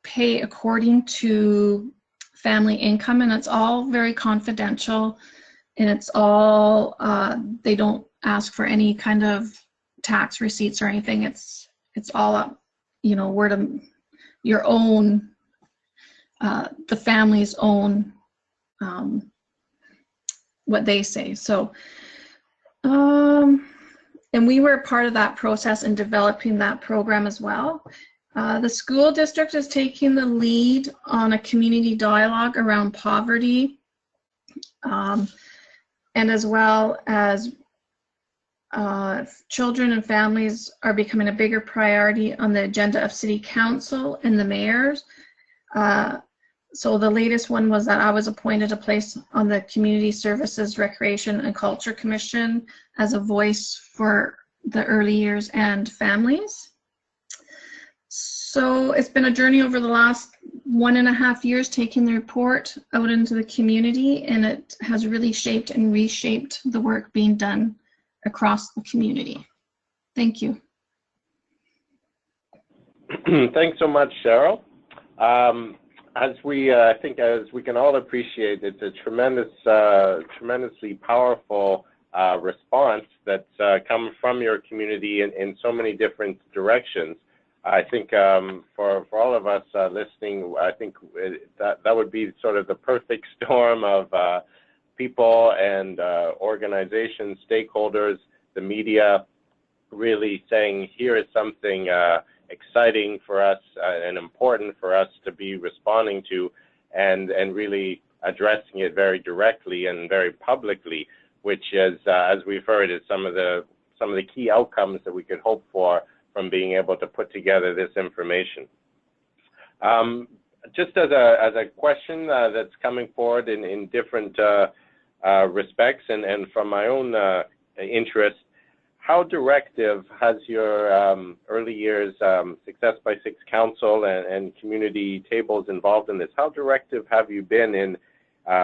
pay according to family income, and it's all very confidential, and it's all they don't ask for any kind of tax receipts or anything. It's all up, word of your own, the family's own, what they say. So and we were part of that process in developing that program as well. The school district is taking the lead on a community dialogue around poverty, and as well as children and families are becoming a bigger priority on the agenda of City Council and the mayors. So the latest one was that I was appointed a place on the Community Services, Recreation and Culture Commission as a voice for the early years and families. So it's been a journey over the last 1.5 years taking the report out into the community, and it has really shaped and reshaped the work being done across the community. Thank you. Thanks so much, Cheryl. As I think as we can all appreciate, it's a tremendously powerful response that's come from your community in so many different directions. I think for all of us listening, I think that would be sort of the perfect storm of people and organizations, stakeholders, the media, really saying, here is something exciting for us and important for us to be responding to, and really addressing it very directly and very publicly, which is, as we've heard, is some of the key outcomes that we could hope for from being able to put together this information. Just as a question that's coming forward in different respects, and from my own interest, how directive has your early years Success by Six Council and community tables involved in this? How directive have you been in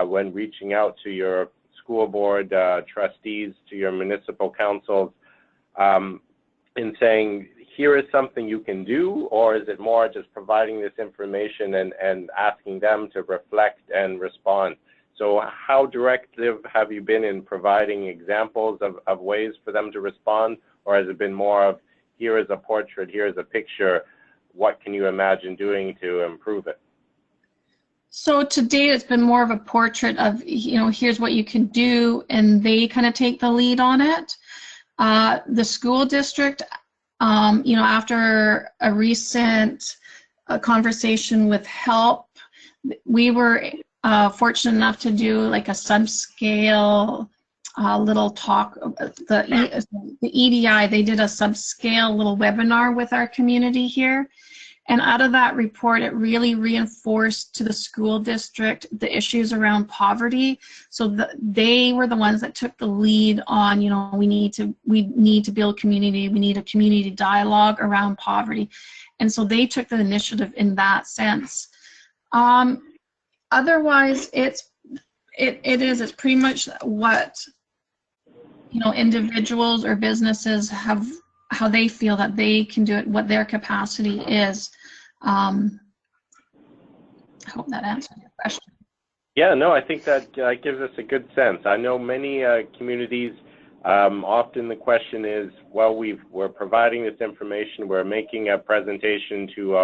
when reaching out to your school board trustees, to your municipal councils, in saying, here is something you can do, or is it more just providing this information and asking them to reflect and respond? So how directive have you been in providing examples of ways for them to respond, or has it been more of, here is a portrait, here is a picture, what can you imagine doing to improve it? So to date, it's been more of a portrait of, here's what you can do, and they kind of take the lead on it. The school district You know, after a recent conversation with HELP, we were fortunate enough to do like a subscale little talk. The EDI, they did a subscale little webinar with our community here. And out of that report, it really reinforced to the school district the issues around poverty. So they were the ones that took the lead on, you know, we need to build community. We need a community dialogue around poverty. And so they took the initiative in that sense. Otherwise, it's pretty much what, you know, individuals or businesses have, how they feel that they can do it, what their capacity is. I hope that answers your question. Yeah, no, I think that gives us a good sense. I know many communities, often the question is, well, we're providing this information, we're making a presentation to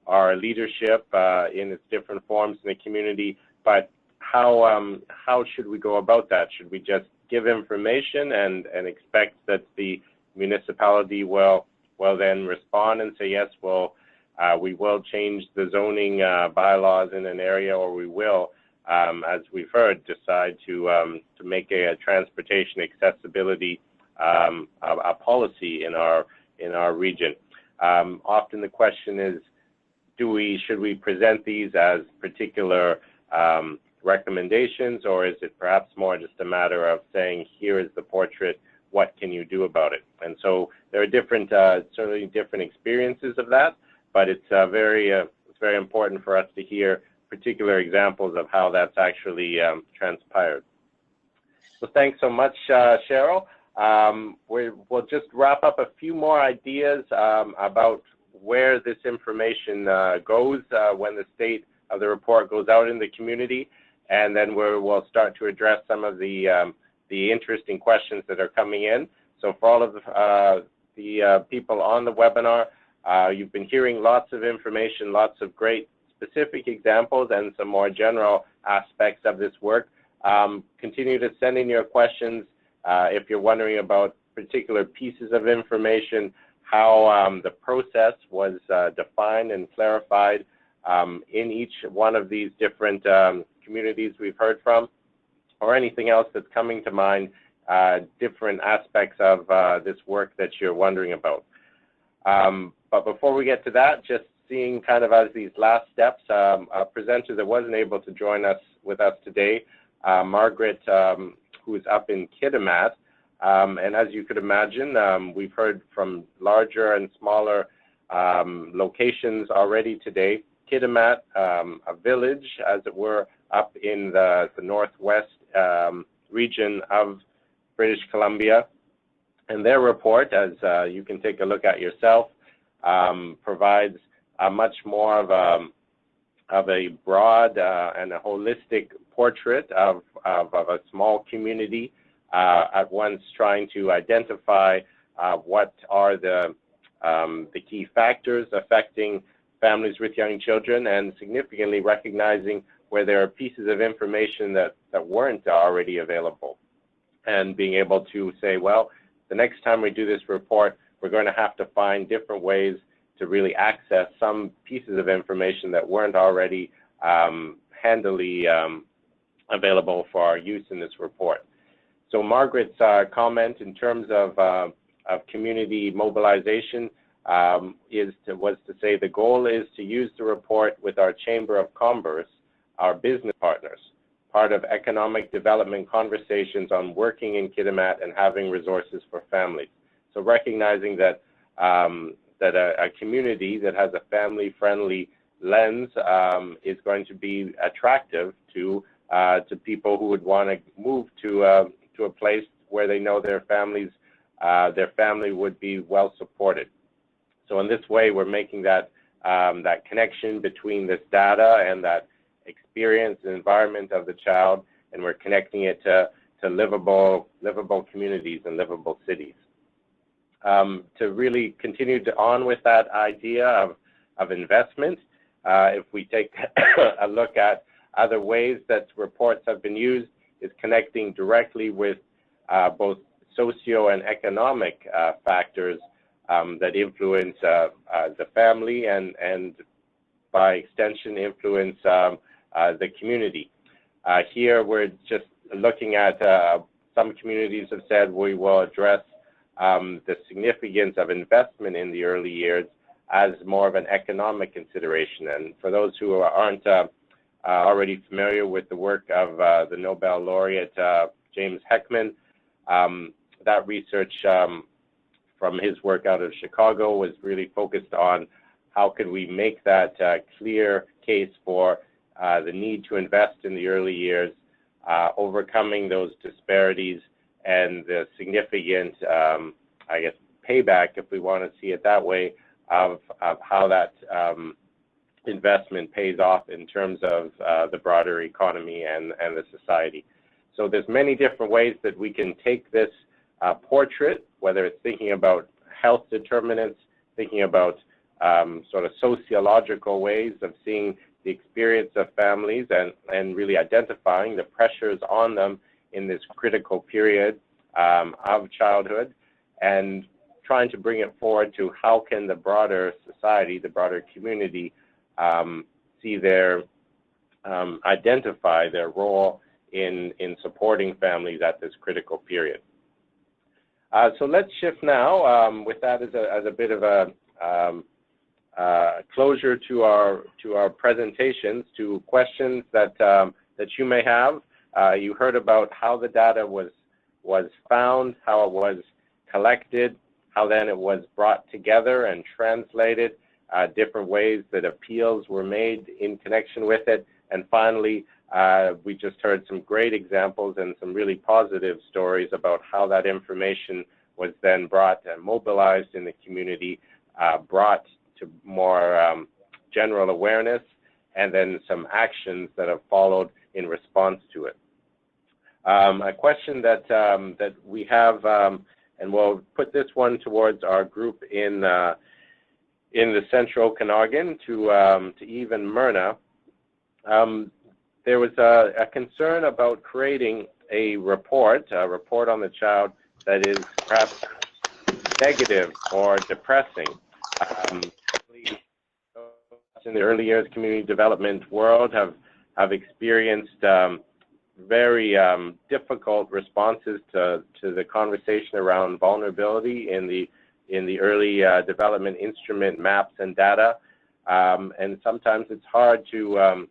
our leadership in its different forms in the community, but how should we go about that? Should we just give information and expect that the municipality will then respond and say, yes, well, we will change the zoning bylaws in an area, or we will, as we've heard, decide to make a transportation accessibility a policy in our region. Often the question is, should we present these as particular recommendations, or is it perhaps more just a matter of saying, here is the portrait, what can you do about it? And so there are different, certainly different experiences of that, but it's very important for us to hear particular examples of how that's actually transpired. So thanks so much, Cheryl. We'll just wrap up a few more ideas about where this information goes when the state of the report goes out in the community, and then we'll start to address some of the interesting questions that are coming in. So for all of the people on the webinar, you've been hearing lots of information, lots of great specific examples and some more general aspects of this work. Continue to send in your questions if you're wondering about particular pieces of information, how the process was defined and clarified in each one of these different communities we've heard from, or anything else that's coming to mind, different aspects of this work that you're wondering about. But before we get to that, just seeing kind of as these last steps, a presenter that wasn't able to join us with us today, Margaret, who's up in Kitimat. And as you could imagine, we've heard from larger and smaller locations already today. Kitimat, a village, as it were, up in the northwest region of British Columbia. And their report, as you can take a look at yourself, provides a much more of a broad and a holistic portrait of a small community, at once trying to identify what are the key factors affecting families with young children, and significantly recognizing where there are pieces of information that weren't already available, and being able to say, well, the next time we do this report, we're going to have to find different ways to really access some pieces of information that weren't already handily available for our use in this report. So Margaret's comment in terms of community mobilization was to say the goal is to use the report with our Chamber of Commerce, our business partners, part of economic development conversations on working in Kitimat and having resources for families. So recognizing that that a community that has a family-friendly lens is going to be attractive to people who would want to move to a place where they know their family would be well supported. So in this way, we're making that that connection between this data and that experience and environment of the child, and we're connecting it to livable communities and livable cities. To really continue on with that idea of investment, if we take a look at other ways that reports have been used, is connecting directly with both socio and economic factors that influence the family and by extension influence the community. Here we're just looking at some communities have said we will address the significance of investment in the early years as more of an economic consideration. And for those who aren't already familiar with the work of the Nobel laureate James Heckman, that research from his work out of Chicago was really focused on how could we make that clear case for the need to invest in the early years, overcoming those disparities and the significant, I guess, payback, if we want to see it that way, of how that investment pays off in terms of the broader economy and the society. So there's many different ways that we can take this portrait, whether it's thinking about health determinants, thinking about sort of sociological ways of seeing the experience of families and really identifying the pressures on them in this critical period of childhood, and trying to bring it forward to how can the broader society, the broader community, see their, identify their role in supporting families at this critical period. So let's shift now, with that as a bit of a closure to our presentations, to questions that you may have. You heard about how the data was found, how it was collected, how then it was brought together and translated, different ways that appeals were made in connection with it, and finally, we just heard some great examples and some really positive stories about how that information was then brought and mobilized in the community, brought to more general awareness, and then some actions that have followed in response to it. A question that we have, and we'll put this one towards our group in the Central Okanagan, to Eve and Myrna. There was a concern about creating a report on the child that is perhaps negative or depressing. In the early years community development world have experienced very difficult responses to the conversation around vulnerability in the early development instrument maps and data, and sometimes it's hard to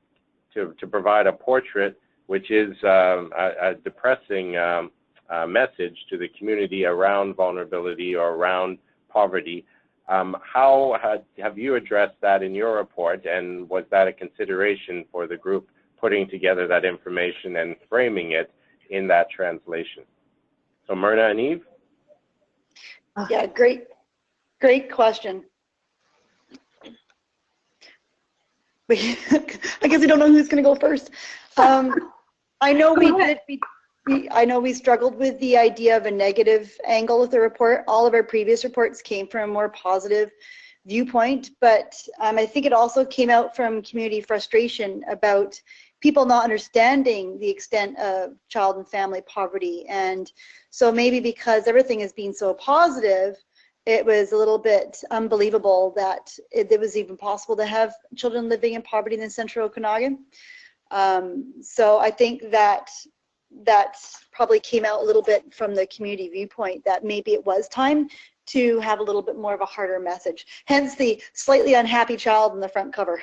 provide a portrait which is a depressing message to the community around vulnerability or around poverty. How have you addressed that in your report, and was that a consideration for the group putting together that information and framing it in that translation? So Myrna and Eve? Yeah, great question. I guess we don't know who's going to go first. I know we struggled with the idea of a negative angle with the report. All of our previous reports came from a more positive viewpoint, but I think it also came out from community frustration about people not understanding the extent of child and family poverty. And so maybe because everything has been so positive, it was a little bit unbelievable that it was even possible to have children living in poverty in the Central Okanagan. So I think that probably came out a little bit from the community viewpoint, that maybe it was time to have a little bit more of a harder message. Hence the slightly unhappy child in the front cover.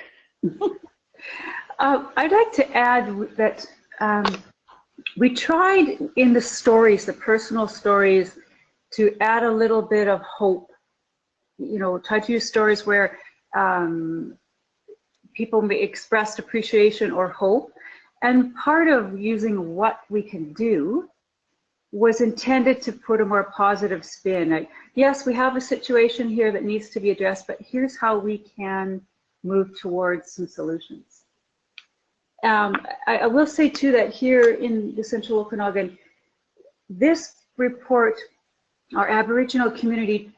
I'd like to add that we tried in the stories, the personal stories, to add a little bit of hope. You know, try to use stories where people may express appreciation or hope. And part of using what we can do was intended to put a more positive spin. Like, yes, we have a situation here that needs to be addressed, but here's how we can move towards some solutions. I will say too that here in the Central Okanagan, this report, our Aboriginal community,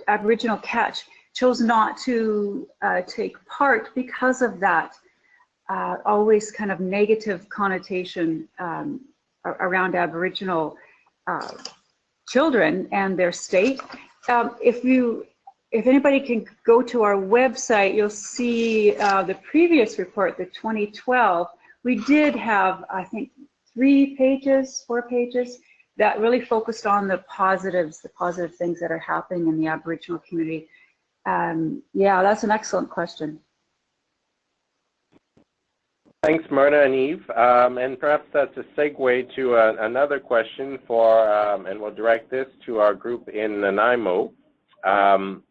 Aboriginal catch, chose not to take part because of that always kind of negative connotation around Aboriginal children and their state. if anybody can go to our website, you'll see the previous report, the 2012. We did have, I think, 4 pages that really focused on the positives, the positive things that are happening in the Aboriginal community. Yeah, that's an excellent question. Thanks, Myrna and Eve. And perhaps that's a segue to another question for, and we'll direct this to our group in Nanaimo. And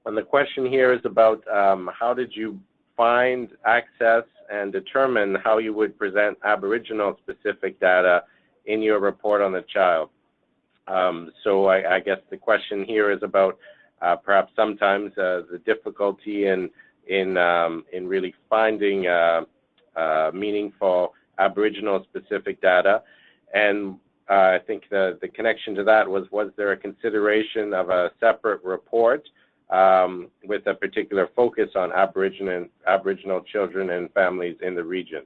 the question here is about how did you find, access, and determine how you would present Aboriginal specific data in your report on the child? So I guess the question here is about perhaps sometimes the difficulty in really finding meaningful Aboriginal specific data. And I think the connection to that was there a consideration of a separate report with a particular focus on Aboriginal children and families in the region?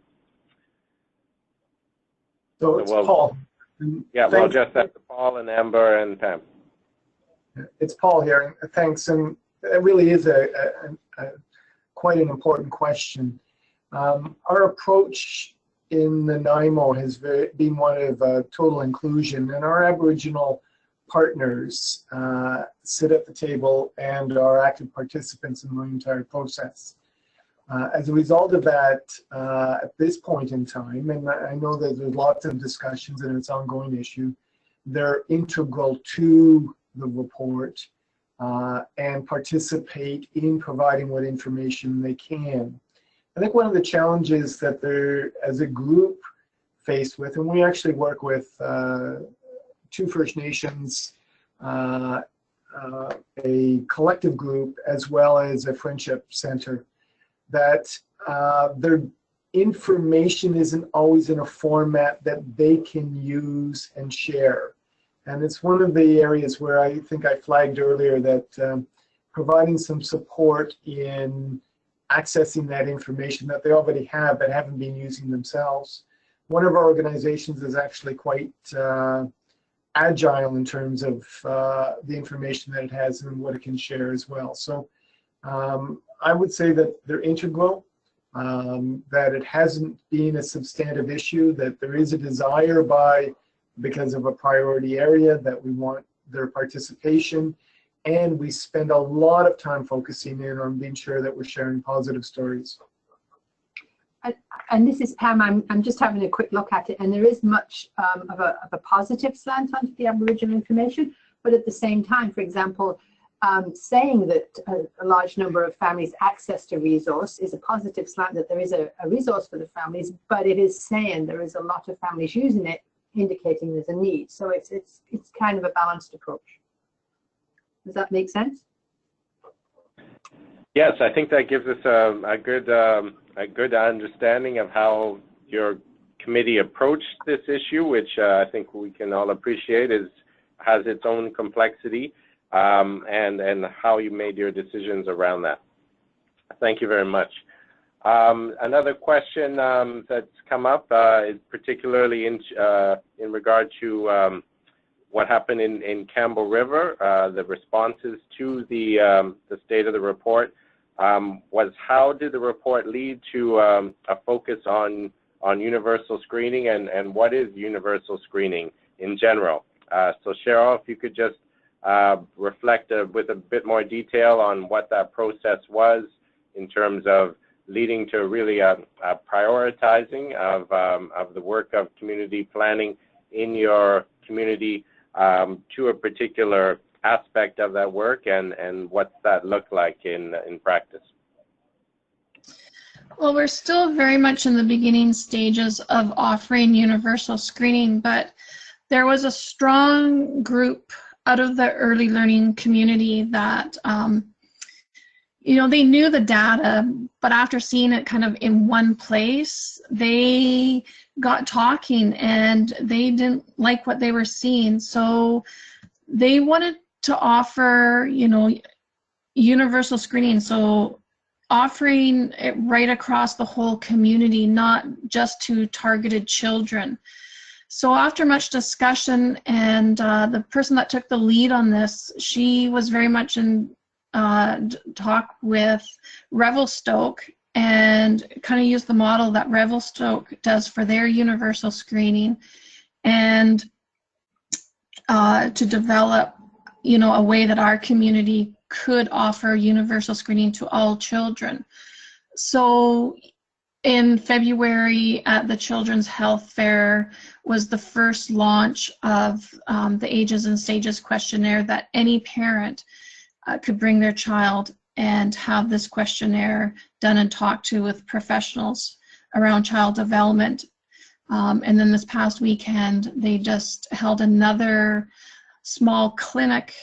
So it's Paul. Yeah, well, just that's Paul and Amber and Pam. It's Paul here. Thanks. And it really is quite an important question. Our approach in Nanaimo has been one of total inclusion, and our Aboriginal partners sit at the table and are active participants in the entire process. As a result of that, at this point in time, and I know that there's lots of discussions and it's an ongoing issue, they're integral to the report and participate in providing what information they can. I think one of the challenges that they're, as a group, faced with, and we actually work with 2 First Nations, a collective group, as well as a friendship center, that their information isn't always in a format that they can use and share. And it's one of the areas where I think I flagged earlier that providing some support in accessing that information that they already have but haven't been using themselves. One of our organizations is actually quite agile in terms of the information that it has and what it can share as well. So I would say that they're integral, that it hasn't been a substantive issue, that there is a desire because of a priority area that we want their participation, and we spend a lot of time focusing in on being sure that we're sharing positive stories. And this is Pam. I'm just having a quick look at it, and there is much of a positive slant onto the Aboriginal information, but at the same time, for example, saying that a large number of families access a resource is a positive slant, that there is a resource for the families, but it is saying there is a lot of families using it, indicating there's a need. So it's kind of a balanced approach. Does that make sense? Yes, I think that gives us a good understanding of how your committee approached this issue, which I think we can all appreciate has its own complexity, and how you made your decisions around that. Thank you very much. Another question that's come up is particularly in regard to what happened in Campbell River. The responses to the state of the report was, how did the report lead to a focus on universal screening, and what is universal screening in general? So Cheryl, if you could just reflect with a bit more detail on what that process was in terms of leading to really a prioritizing of the work of community planning in your community to a particular aspect of that work, and what's that look like in practice? Well, we're still very much in the beginning stages of offering universal screening, but there was a strong group out of the early learning community that they knew the data, but after seeing it kind of in one place, they got talking and they didn't like what they were seeing. So they wanted to offer, universal screening. So offering it right across the whole community, not just to targeted children. So after much discussion, and the person that took the lead on this, she was very much in talk with Revelstoke, and kind of used the model that Revelstoke does for their universal screening, and to develop, you know, a way that our community could offer universal screening to all children. So in February at the Children's Health Fair was the first launch of the Ages and Stages questionnaire that any parent could bring their child and have this questionnaire done and talk to with professionals around child development. And then this past weekend, they just held another small clinic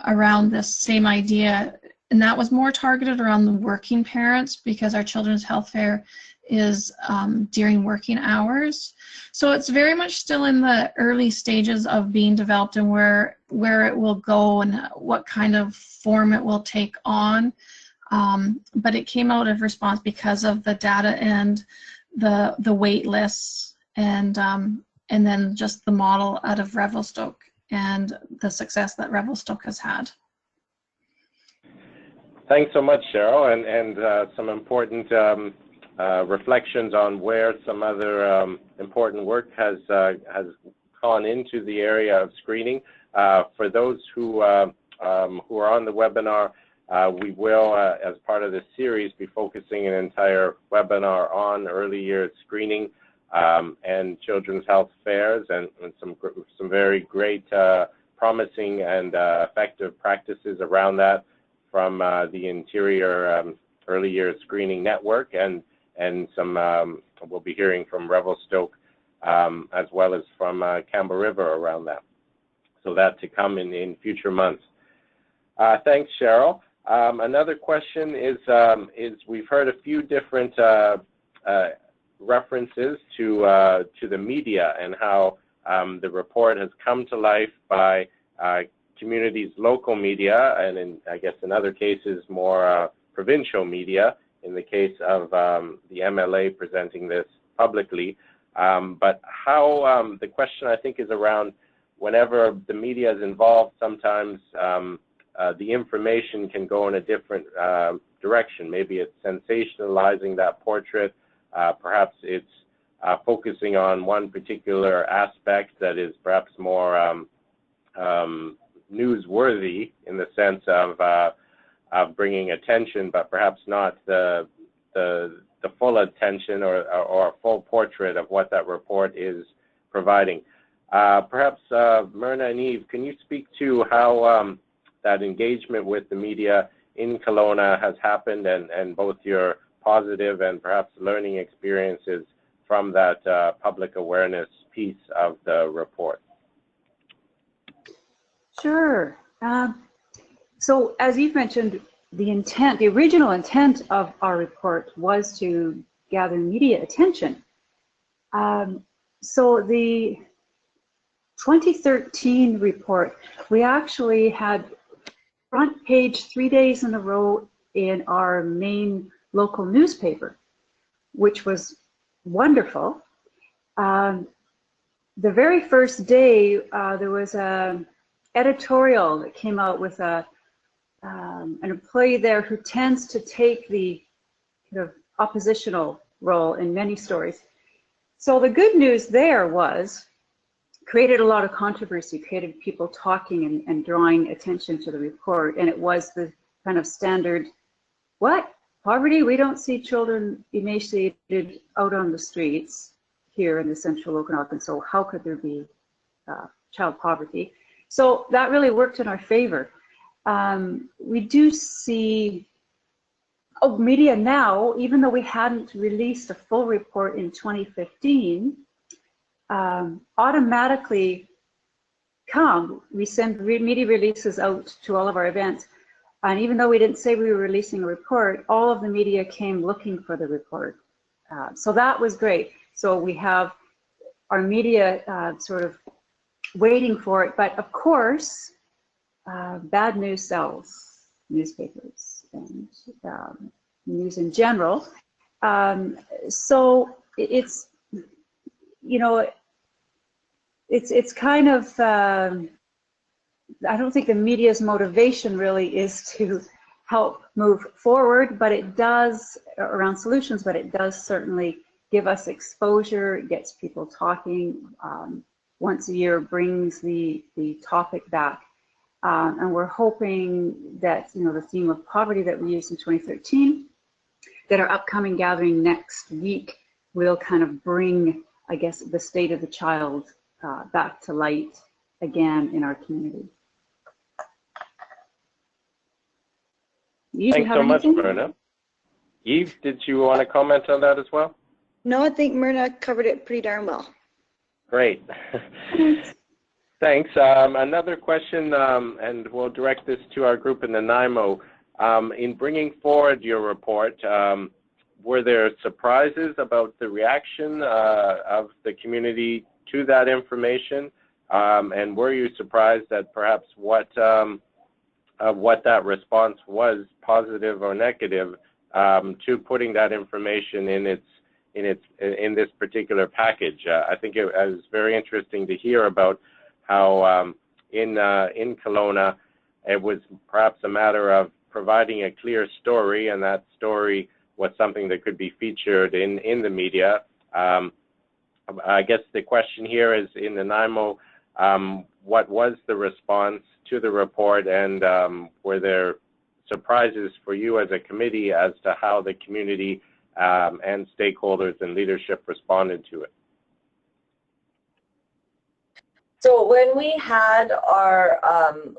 around this same idea, and that was more targeted around the working parents, because our Children's Health Fair is during working hours. So it's very much still in the early stages of being developed, and where it will go and what kind of form it will take on. But it came out of response because of the data and the wait lists, and then just the model out of Revelstoke and the success that Revelstoke has had. Thanks so much, Cheryl, and some important reflections on where some other important work has gone into the area of screening. For those who are on the webinar, we will, as part of this series, be focusing an entire webinar on early years screening and children's health fairs, and some very great, promising and effective practices around that from the Interior Early Years Screening Network, and some we'll be hearing from Revelstoke as well as from Campbell River around that. So that to come in future months. Thanks, Cheryl. Another question is we've heard a few different references to the media and how the report has come to life by communities' local media, and I guess in other cases more provincial media, in the case of the MLA presenting this publicly. But how the question, I think, is around whenever the media is involved, sometimes the information can go in a different direction. Maybe it's sensationalizing that portrait. Perhaps it's focusing on one particular aspect that is perhaps more newsworthy in the sense of bringing attention, but perhaps not the full attention or a full portrait of what that report is providing. Perhaps Myrna and Eve, can you speak to how that engagement with the media in Kelowna has happened, and both your positive and perhaps learning experiences from that public awareness piece of the report? Sure. So as you've mentioned, the original intent of our report was to gather media attention. So the 2013 report, we actually had front page 3 days in a row in our main local newspaper, which was wonderful. The very first day, there was an editorial that came out with an employee there who tends to take the kind of oppositional role in many stories. So the good news there was, created a lot of controversy, created people talking and drawing attention to the report, and it was the kind of standard, what? Poverty? We don't see children emaciated out on the streets here in the central Okanagan, so how could there be child poverty? So that really worked in our favor. We do see media now, even though we hadn't released a full report in 2015, automatically we send media releases out to all of our events. And even though we didn't say we were releasing a report, all of the media came looking for the report. So that was great. So we have our media sort of waiting for it. But of course, bad news sells, newspapers and news in general. So it's, you know, it's kind of, I don't think the media's motivation really is to help move forward, but it does, around solutions, but it does certainly give us exposure, it gets people talking, once a year brings the topic back. And we're hoping that, you know, the theme of poverty that we used in 2013, that our upcoming gathering next week will kind of bring, I guess, the state of the child back to light again in our community. Thanks so much, Myrna. Yves, did you want to comment on that as well? No, I think Myrna covered it pretty darn well. Great. Thanks. Another question, and we'll direct this to our group in Nanaimo. In bringing forward your report, were there surprises about the reaction of the community to that information? And were you surprised at perhaps what that response was, positive or negative, to putting that information in this particular package? I think it was very interesting to hear about how in Kelowna it was perhaps a matter of providing a clear story, and that story was something that could be featured in the media. I guess the question here is, in Nanaimo, what was the response to the report, and were there surprises for you as a committee as to how the community and stakeholders and leadership responded to it? So when we had our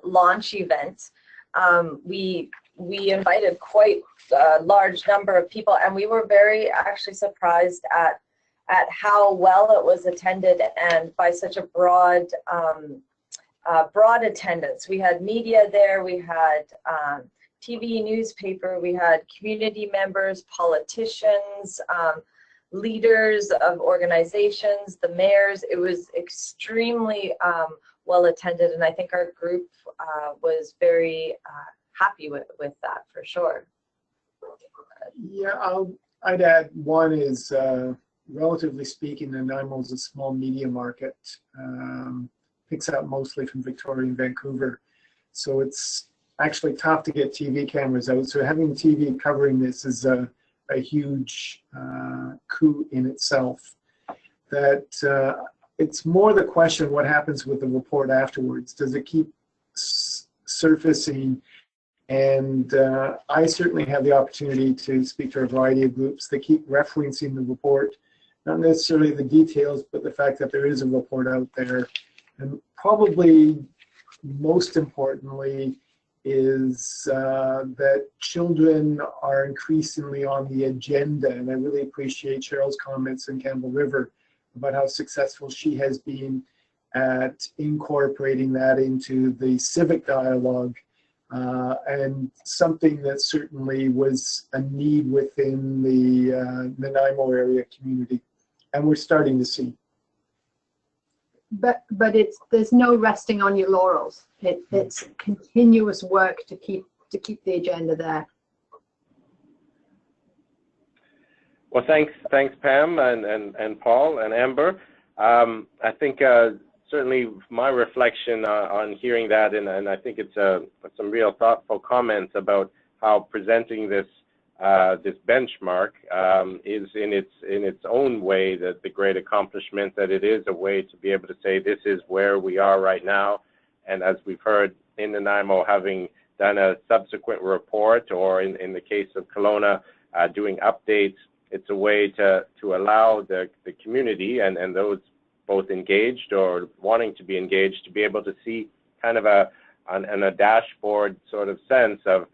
launch event, we invited quite a large number of people, and we were very actually surprised at how well it was attended, and by such a broad attendance. We had media there, we had TV, newspaper, we had community members, politicians, leaders of organizations, the mayors. It was extremely well attended, and I think our group was very happy with that for sure. Yeah, I'd add one is, relatively speaking, Nanaimo is a small media market. Picks up mostly from Victoria and Vancouver. So it's actually tough to get TV cameras out. So having TV covering this is a huge coup in itself. That it's more the question of what happens with the report afterwards. Does it keep surfacing? And I certainly have the opportunity to speak to a variety of groups that keep referencing the report, not necessarily the details, but the fact that there is a report out there. And probably most importantly is that children are increasingly on the agenda. And I really appreciate Cheryl's comments in Campbell River about how successful she has been at incorporating that into the civic dialogue, and something that certainly was a need within the Nanaimo area community. And we're starting to see. But there's no resting on your laurels. It's continuous work to keep the agenda there. Well, thanks Pam and Paul and Amber. I think certainly my reflection on hearing that, and I think it's some real thoughtful comments about how presenting this benchmark is in its own way the great accomplishment, that it is a way to be able to say this is where we are right now. And as we've heard in Nanaimo, having done a subsequent report, or in the case of Kelowna, doing updates, it's a way to allow the community and those both engaged or wanting to be engaged to be able to see kind of a dashboard sort of sense of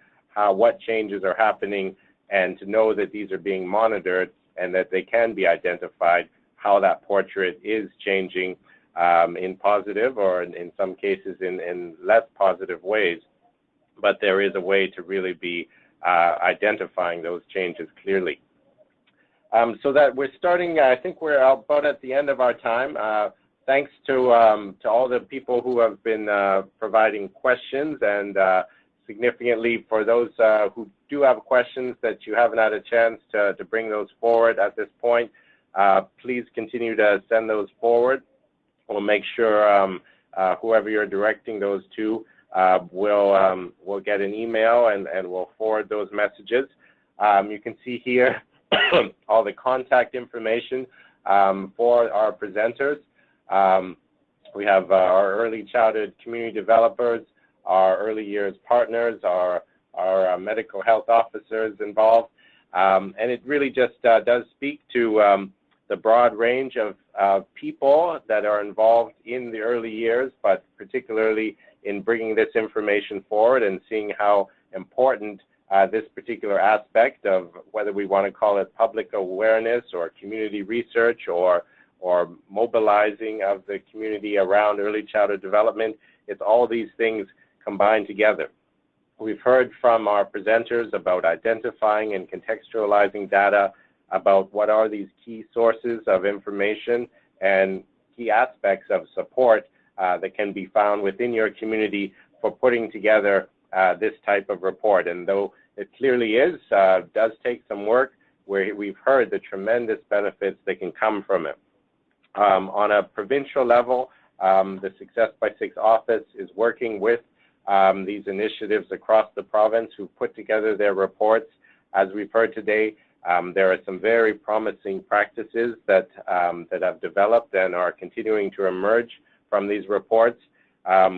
what changes are happening, and to know that these are being monitored and that they can be identified, how that portrait is changing in positive, or in some cases in less positive ways. But there is a way to really be identifying those changes clearly. So that we're starting, I think we're about at the end of our time. Thanks to all the people who have been providing questions, and significantly for those who do have questions that you haven't had a chance to bring those forward at this point, please continue to send those forward. we'll make sure whoever you're directing those to will get an email and we'll forward those messages. You can see here all the contact information for our presenters. We have our early childhood community developers, our early years partners, our medical health officers involved, and it really just does speak to the broad range of people that are involved in the early years, but particularly in bringing this information forward and seeing how important this particular aspect of whether we want to call it public awareness or community research or mobilizing of the community around early childhood development, it's all these things combined together. We've heard from our presenters about identifying and contextualizing data about what are these key sources of information and key aspects of support that can be found within your community for putting together this type of report. And though it clearly does take some work, where we've heard the tremendous benefits that can come from it. On a provincial level, the Success by 6 office is working with these initiatives across the province who put together their reports. As we've heard today, there are some very promising practices that have developed and are continuing to emerge from these reports.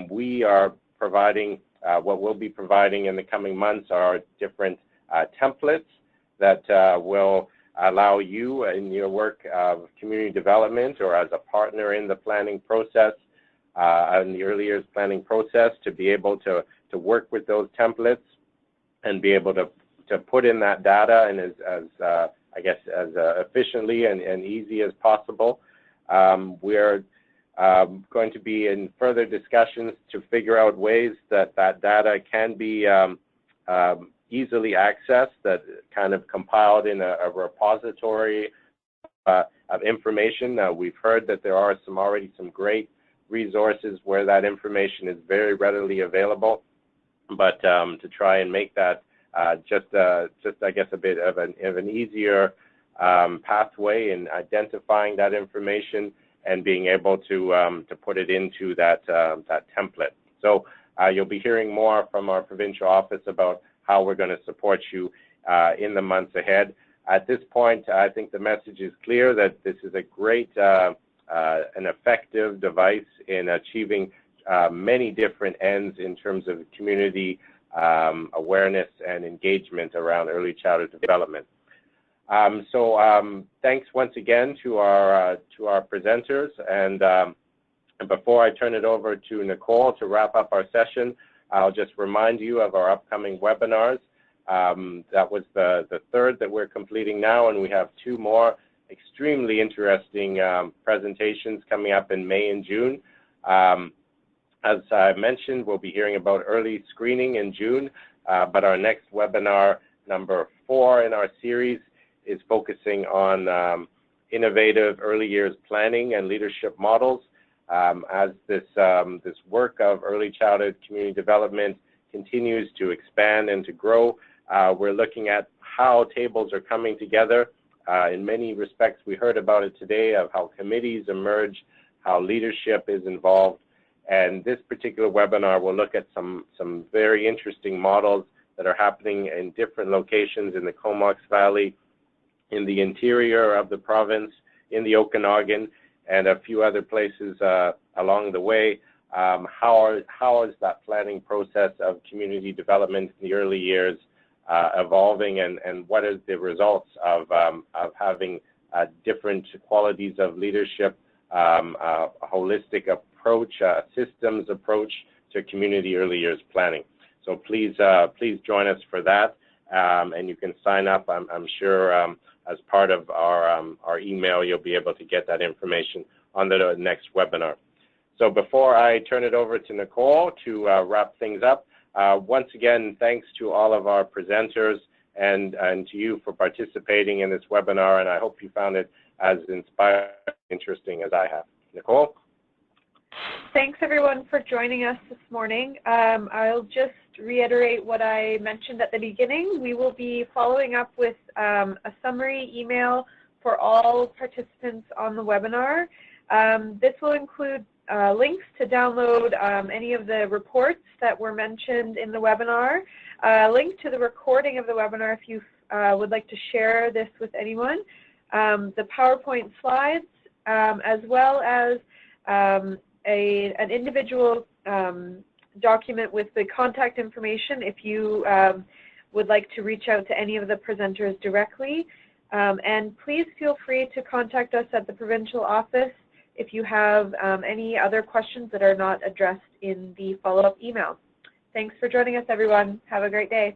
We are providing, what we'll be providing in the coming months are different templates that will allow you in your work of community development or as a partner in the planning process, in the early years planning process, to be able to work with those templates and be able to put in that data and as efficiently and easy as possible. We're going to be in further discussions to figure out ways that data can be easily accessed, that kind of compiled in a repository of information. We've heard that there are already some great resources where that information is very readily available, but to try and make that just I guess a bit of an easier pathway in identifying that information and being able to put it into that template. So you'll be hearing more from our provincial office about how we're going to support you in the months ahead. At this point, I think the message is clear that this is a great an effective device in achieving many different ends in terms of community awareness and engagement around early childhood development. Thanks once again to our presenters, and before I turn it over to Nicole to wrap up our session, I'll just remind you of our upcoming webinars. That was the third that we're completing now, and we have 2 more extremely interesting presentations coming up in May and June. As I mentioned, we'll be hearing about early screening in June, but our next webinar, number 4 in our series, is focusing on innovative early years planning and leadership models. As this work of early childhood community development continues to expand and to grow, we're looking at how tables are coming together. In many respects, we heard about it today, of how committees emerge, how leadership is involved. And this particular webinar will look at some very interesting models that are happening in different locations in the Comox Valley, in the interior of the province, in the Okanagan, and a few other places along the way. How is that planning process of community development in the early years evolving, and what is the results of having different qualities of leadership, a holistic approach, a systems approach to community early years planning. So please join us for that, and you can sign up. I'm sure as part of our email, you'll be able to get that information on the next webinar. So before I turn it over to Nicole to wrap things up, once again, thanks to all of our presenters and to you for participating in this webinar, and I hope you found it as inspiring and interesting as I have. Nicole? Thanks, everyone, for joining us this morning. I'll just reiterate what I mentioned at the beginning. We will be following up with a summary email for all participants on the webinar. This will include links to download any of the reports that were mentioned in the webinar, a link to the recording of the webinar if you would like to share this with anyone, the PowerPoint slides, as well as an individual document with the contact information if you would like to reach out to any of the presenters directly. And please feel free to contact us at the provincial office if you have any other questions that are not addressed in the follow-up email. Thanks for joining us, everyone. Have a great day.